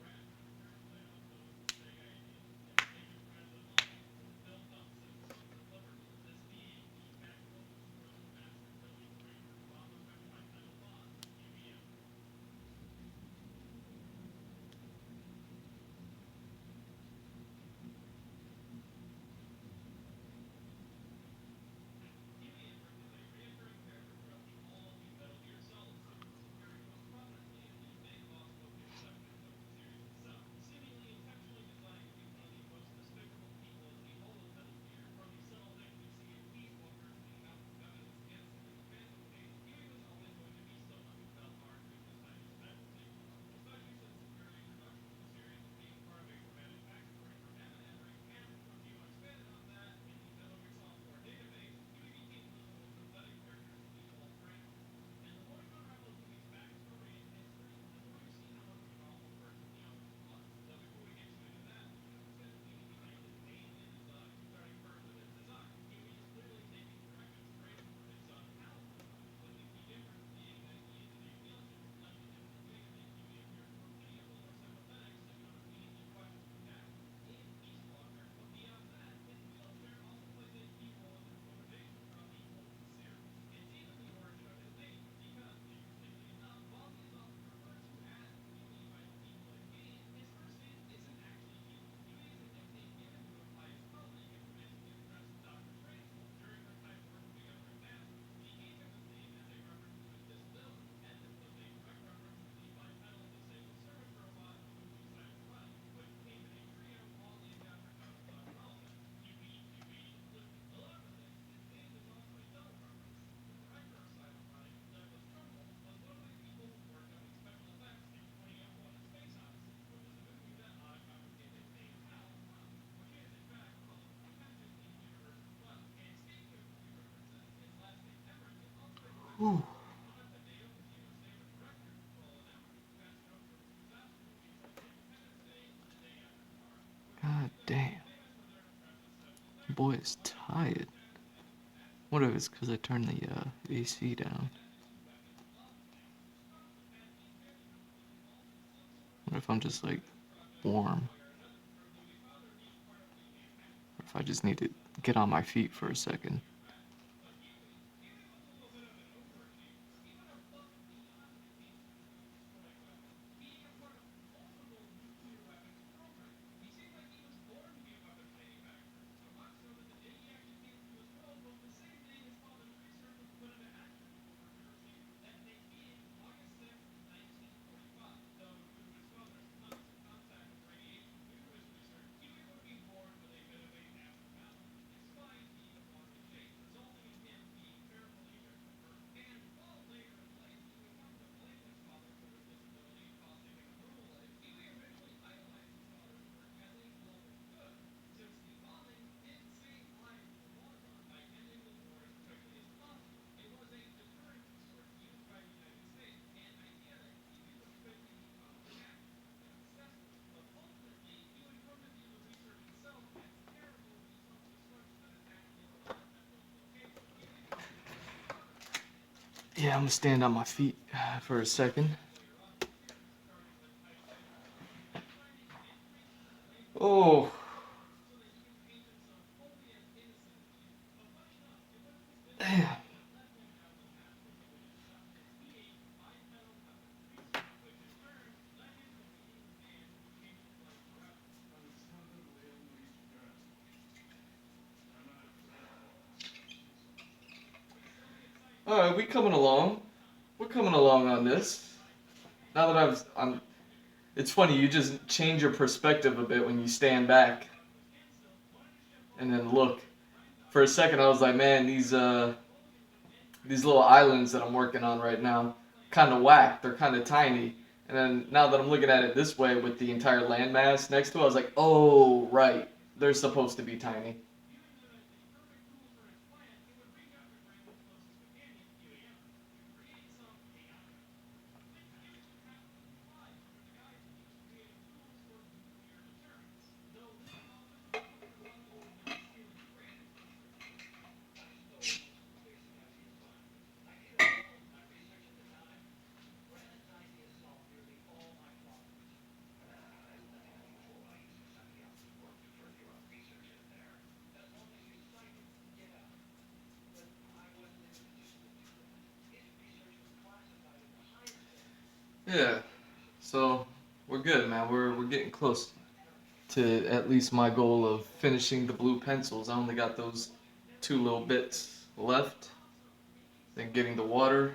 Whew. God damn. Boy is tired. What if it's because I turned the AC down? What if I'm just like warm? Or if I just need to get on my feet for a second? Yeah, I'm gonna stand on my feet for a second. Oh, damn. All right, we coming along. We're coming along on this. Now that I'm. It's funny. You just change your perspective a bit when you stand back and then look. For a second, I was like, man, these little islands that I'm working on right now, kind of whack. They're kind of tiny. And then now that I'm looking at it this way with the entire landmass next to it, I was like, oh right, they're supposed to be tiny. Yeah. So we're good, man. We're getting close to at least my goal of finishing the blue pencils. I only got those two little bits left. Then getting the water.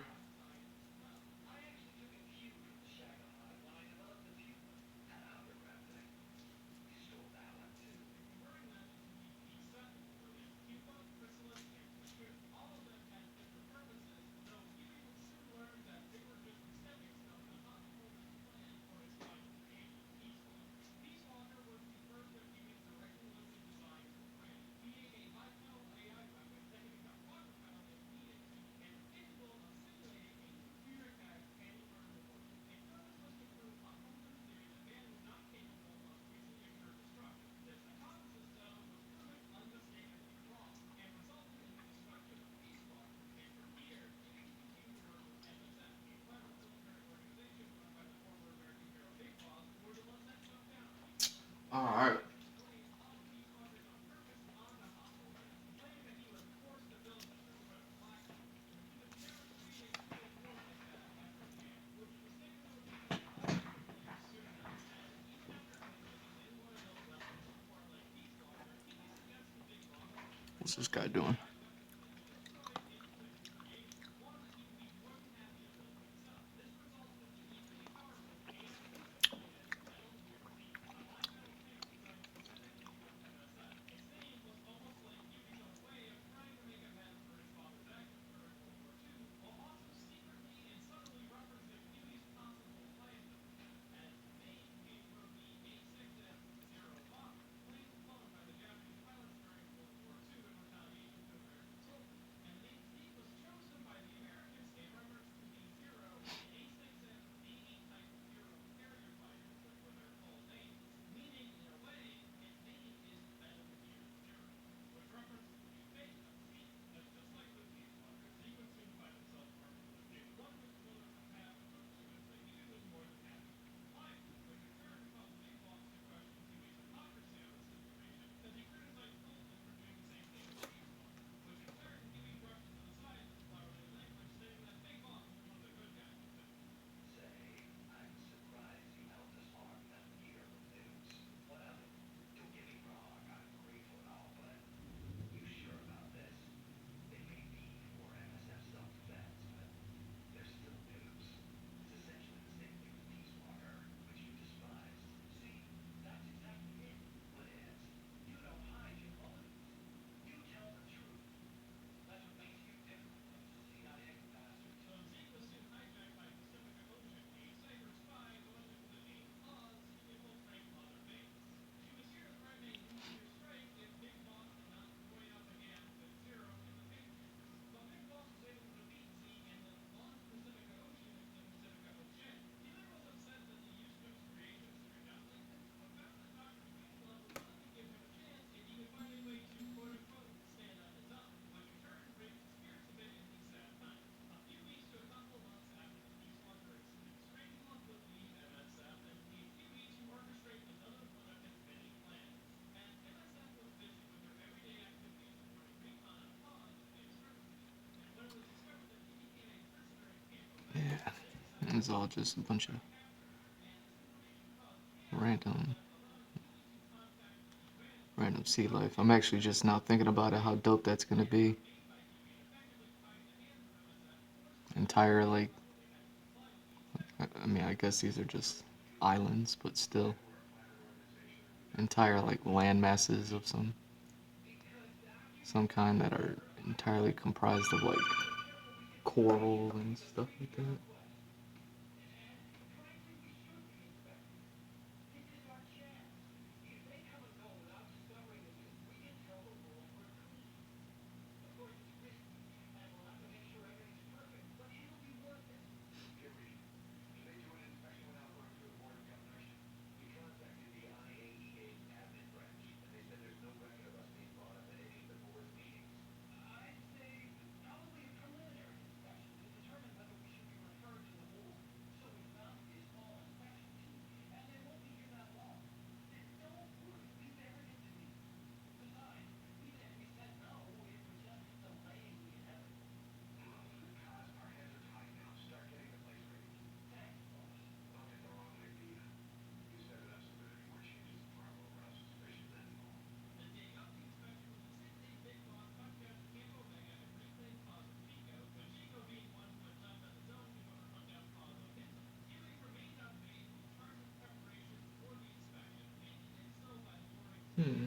All right. What's this guy doing? It's all just a bunch of random, random sea life. I'm actually just now thinking about it, how dope that's gonna be. Entire like, I mean, I guess these are just islands, but still, entire like land masses of some kind that are entirely comprised of like coral and stuff like that. Hmm.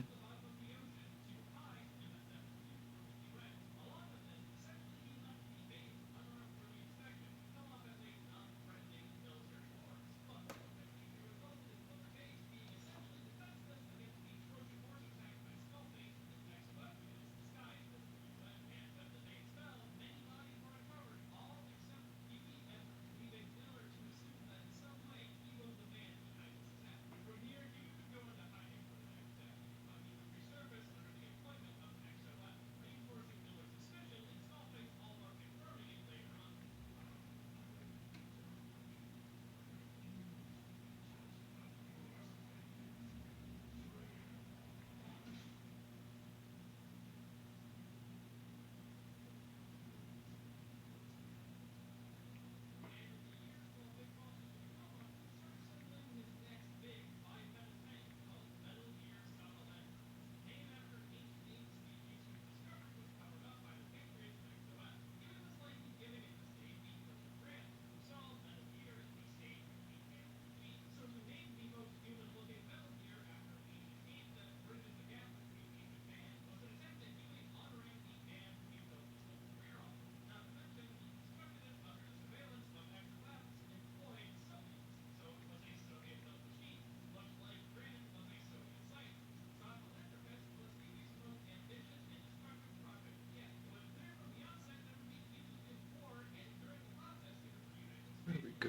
There we go.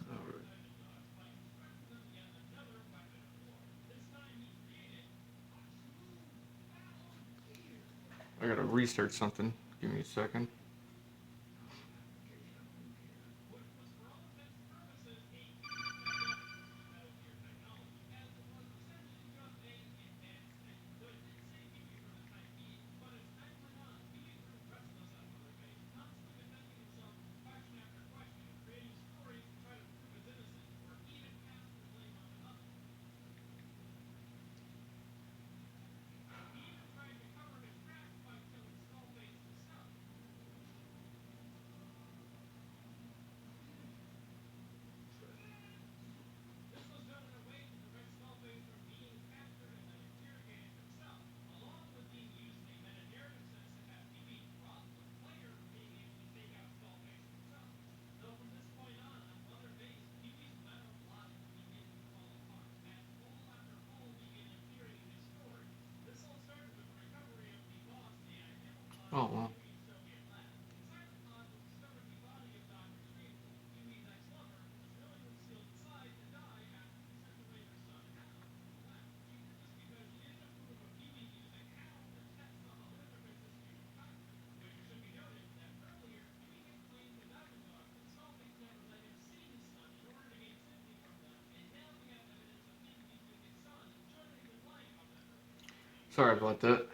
Alright. I gotta research something. Give me a second. Oh wow. Sorry about that.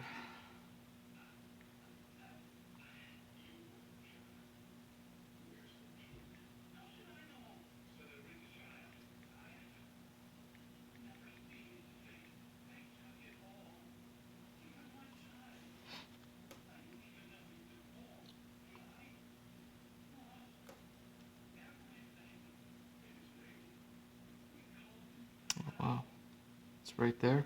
Wow, it's right there.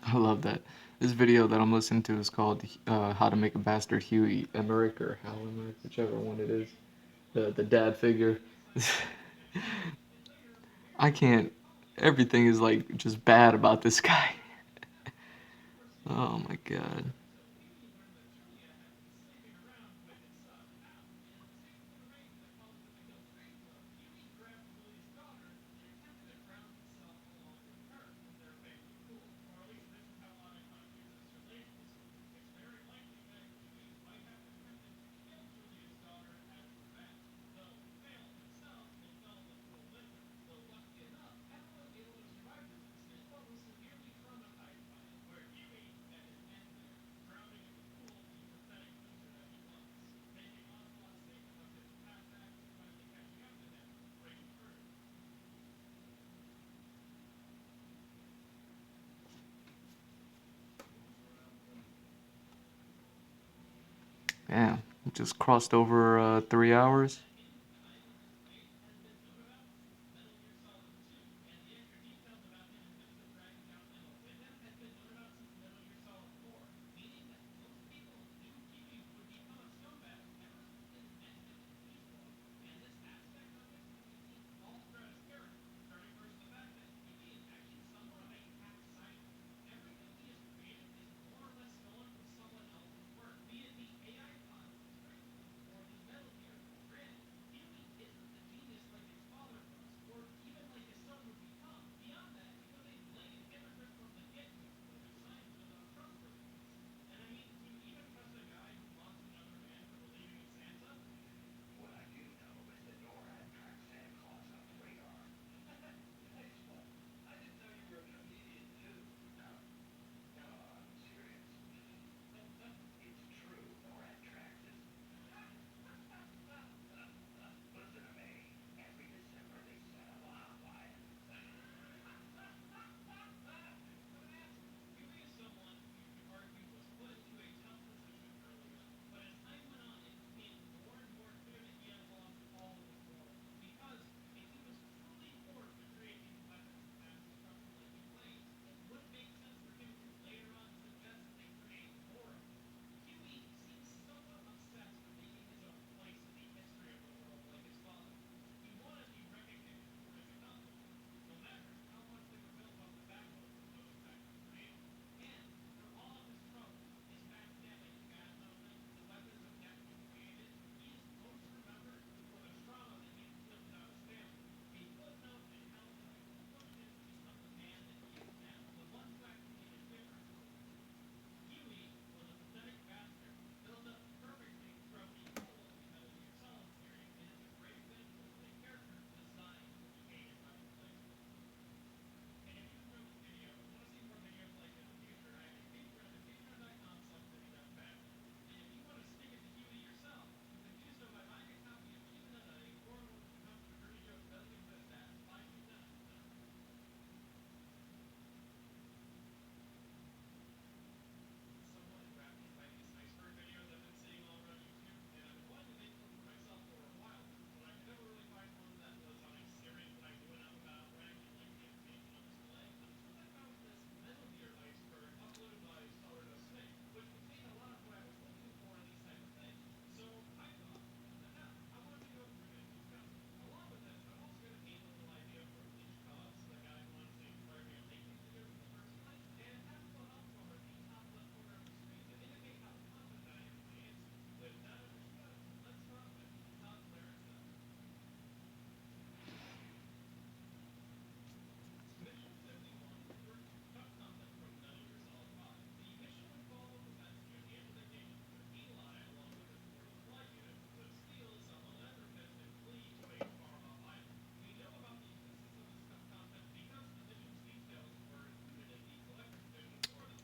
I love that. This video that I'm listening to is called "How to Make a Bastard Huey Emmerich" or Hal Emmerich, whichever one it is. The dad figure. I can't. Everything is like just bad about this guy. Oh my god. Damn. Just crossed over 3 hours.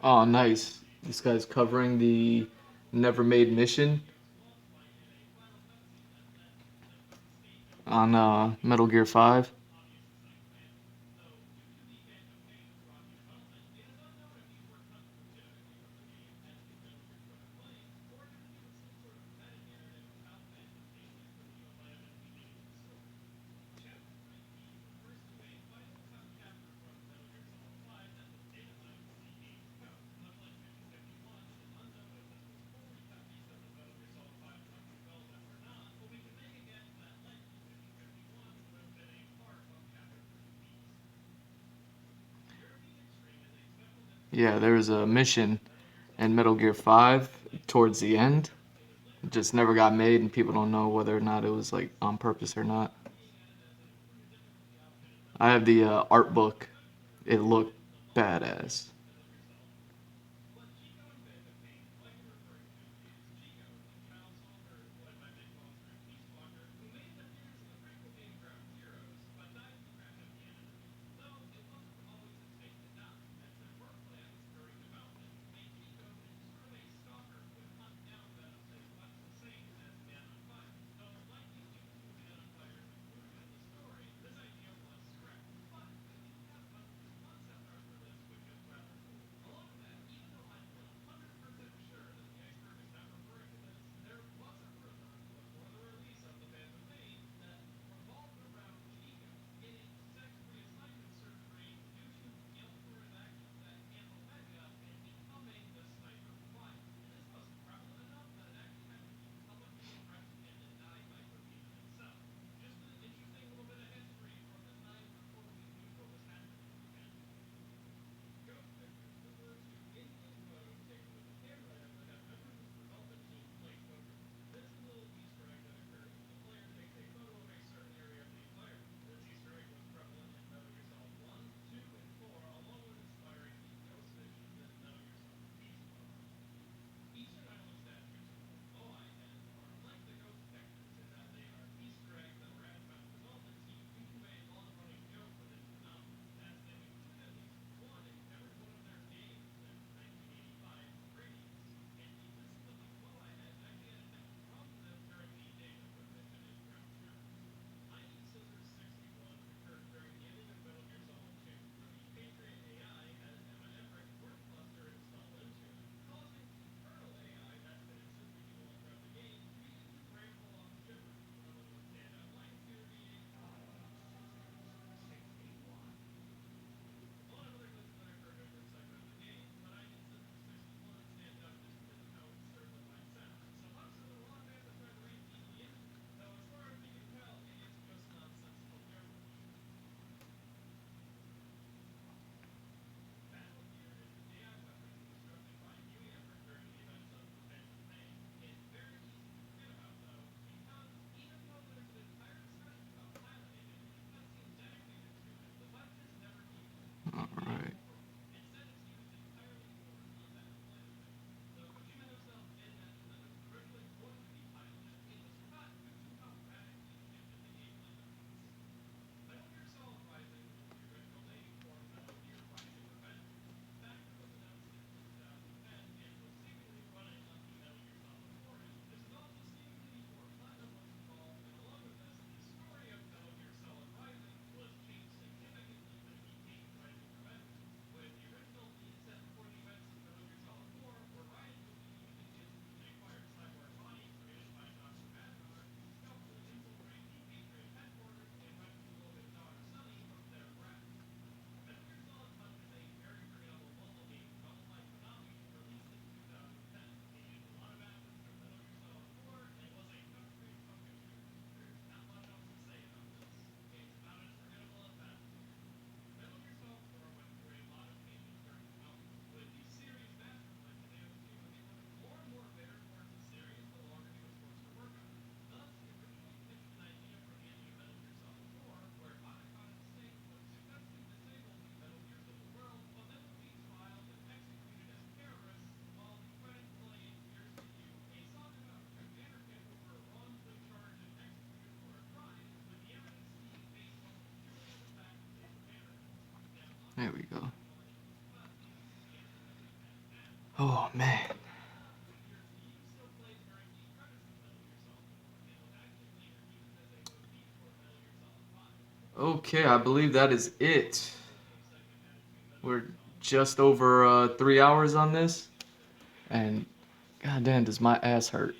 Oh, nice. This guy's covering the Never Made mission on Metal Gear 5. Yeah, there was a mission in Metal Gear 5 towards the end. It just never got made, and people don't know whether or not it was like on purpose or not. I have the art book. It looked badass. All right. There we go. Oh man. Okay, I believe that is it. We're just over 3 hours on this, and goddamn, does my ass hurt.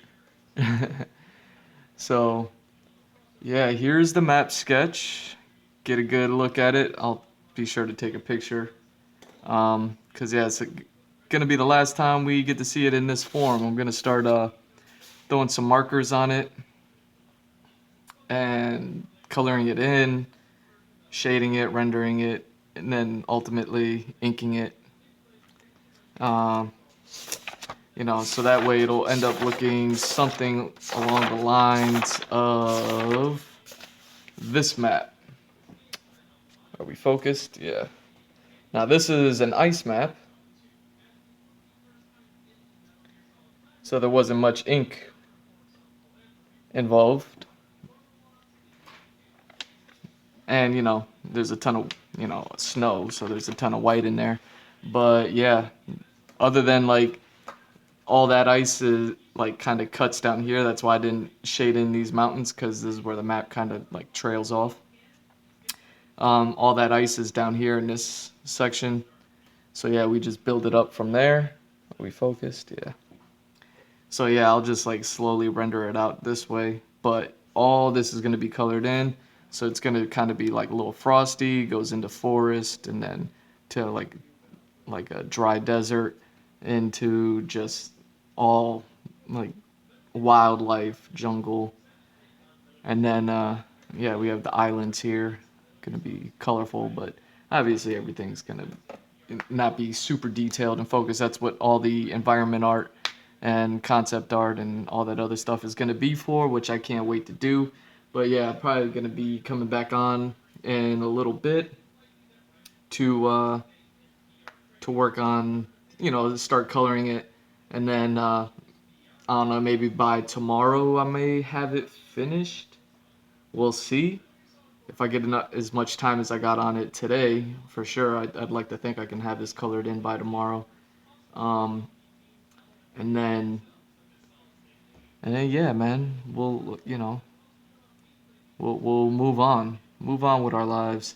So yeah, here's the map sketch. Get a good look at it. I'll be sure to take a picture. Cause yeah, it's gonna be the last time we get to see it in this form. I'm gonna start throwing some markers on it and coloring it in, shading it, rendering it, and then ultimately inking it. Um, so that way it'll end up looking something along the lines of this map. Are we focused? Yeah. Now this is an ice map, so there wasn't much ink involved. And there's a ton of snow, so there's a ton of white in there. But yeah, other than like all that ice is like kind of cuts down here. That's why I didn't shade in these mountains, because this is where the map kind of like trails off. All that ice is down here in this section. So yeah, we just build it up from there. Are we focused? Yeah. So yeah, I'll just like slowly render it out this way. But all this is going to be colored in. So it's going to kind of be like a little frosty, goes into forest, and then to like a dry desert, into just all like wildlife, jungle. And then yeah, we have the islands here, gonna be colorful, but obviously everything's gonna not be super detailed and focused. That's what all the environment art and concept art and all that other stuff is gonna be for, which I can't wait to do. But yeah, probably gonna be coming back on in a little bit to work on, start coloring it, and then I don't know, maybe by tomorrow I may have it finished. We'll see. If I get enough, as much time as I got on it today, for sure, I'd like to think I can have this colored in by tomorrow. Um, and then, yeah, man, we'll move on with our lives.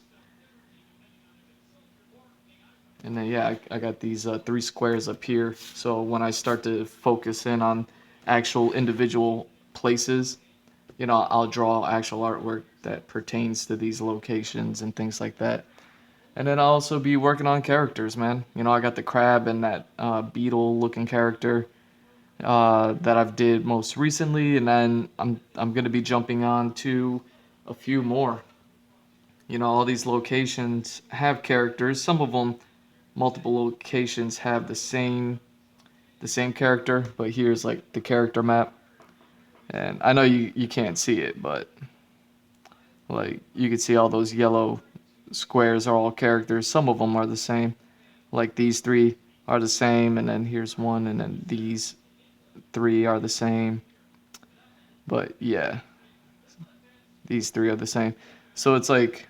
And then, yeah, I got these three squares up here. So when I start to focus in on actual individual places, I'll draw actual artwork that pertains to these locations and things like that. And then I'll also be working on characters, man. I got the crab and that beetle-looking character that I've did most recently, and then I'm gonna be jumping on to a few more. All these locations have characters. Some of them, multiple locations have the same character, but here's like the character map. And I know you can't see it, but like you can see all those yellow squares are all characters. Some of them are the same. Like these three are the same, and then here's one, and then these three are the same. But yeah, these three are the same. So it's like,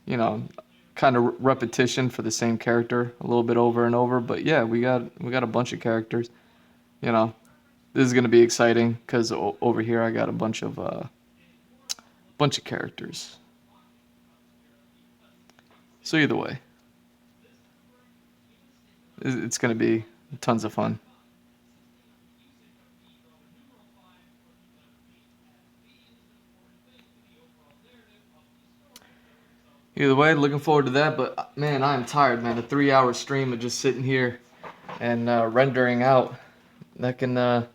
you know, kind of repetition for the same character a little bit over and over. But yeah, we got a bunch of characters. You know, this is gonna be exciting because over here I got a bunch of characters. So either way, it's gonna be tons of fun. Either way, looking forward to that. But man, I'm tired, man. A 3 hour stream of just sitting here and rendering out, that can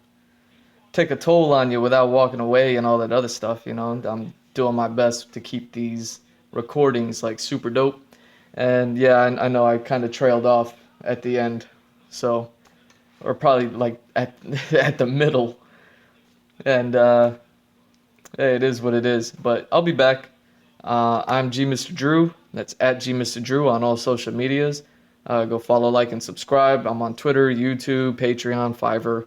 take a toll on you without walking away and all that other stuff. I'm doing my best to keep these recordings like super dope. And yeah, I know I kind of trailed off at the end, so, or probably like at at the middle. And hey, it is what it is. But I'll be back. I'm G Mr. Drew. That's at G Mr. Drew on all social medias. Go follow, like, and subscribe. I'm on Twitter, YouTube, Patreon, Fiverr.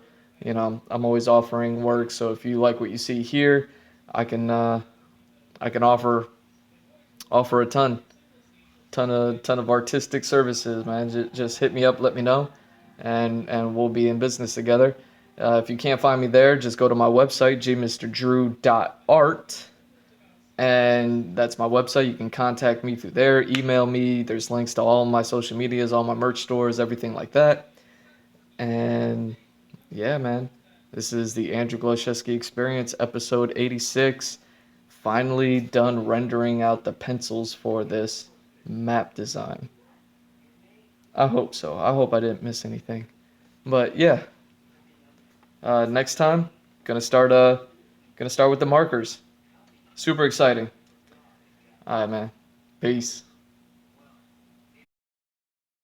I'm always offering work. So if you like what you see here, I can offer a ton of artistic services, man. Just hit me up, let me know, and we'll be in business together. If you can't find me there, just go to my website, gmrdrew.art, and that's my website. You can contact me through there, email me. There's links to all my social medias, all my merch stores, everything like that. And yeah, man, this is the Andrew Glowczewski Experience, episode 86. Finally done rendering out the pencils for this map design. I hope so. I hope I didn't miss anything. But yeah, next time gonna start with the markers. Super exciting. All right, man. Peace.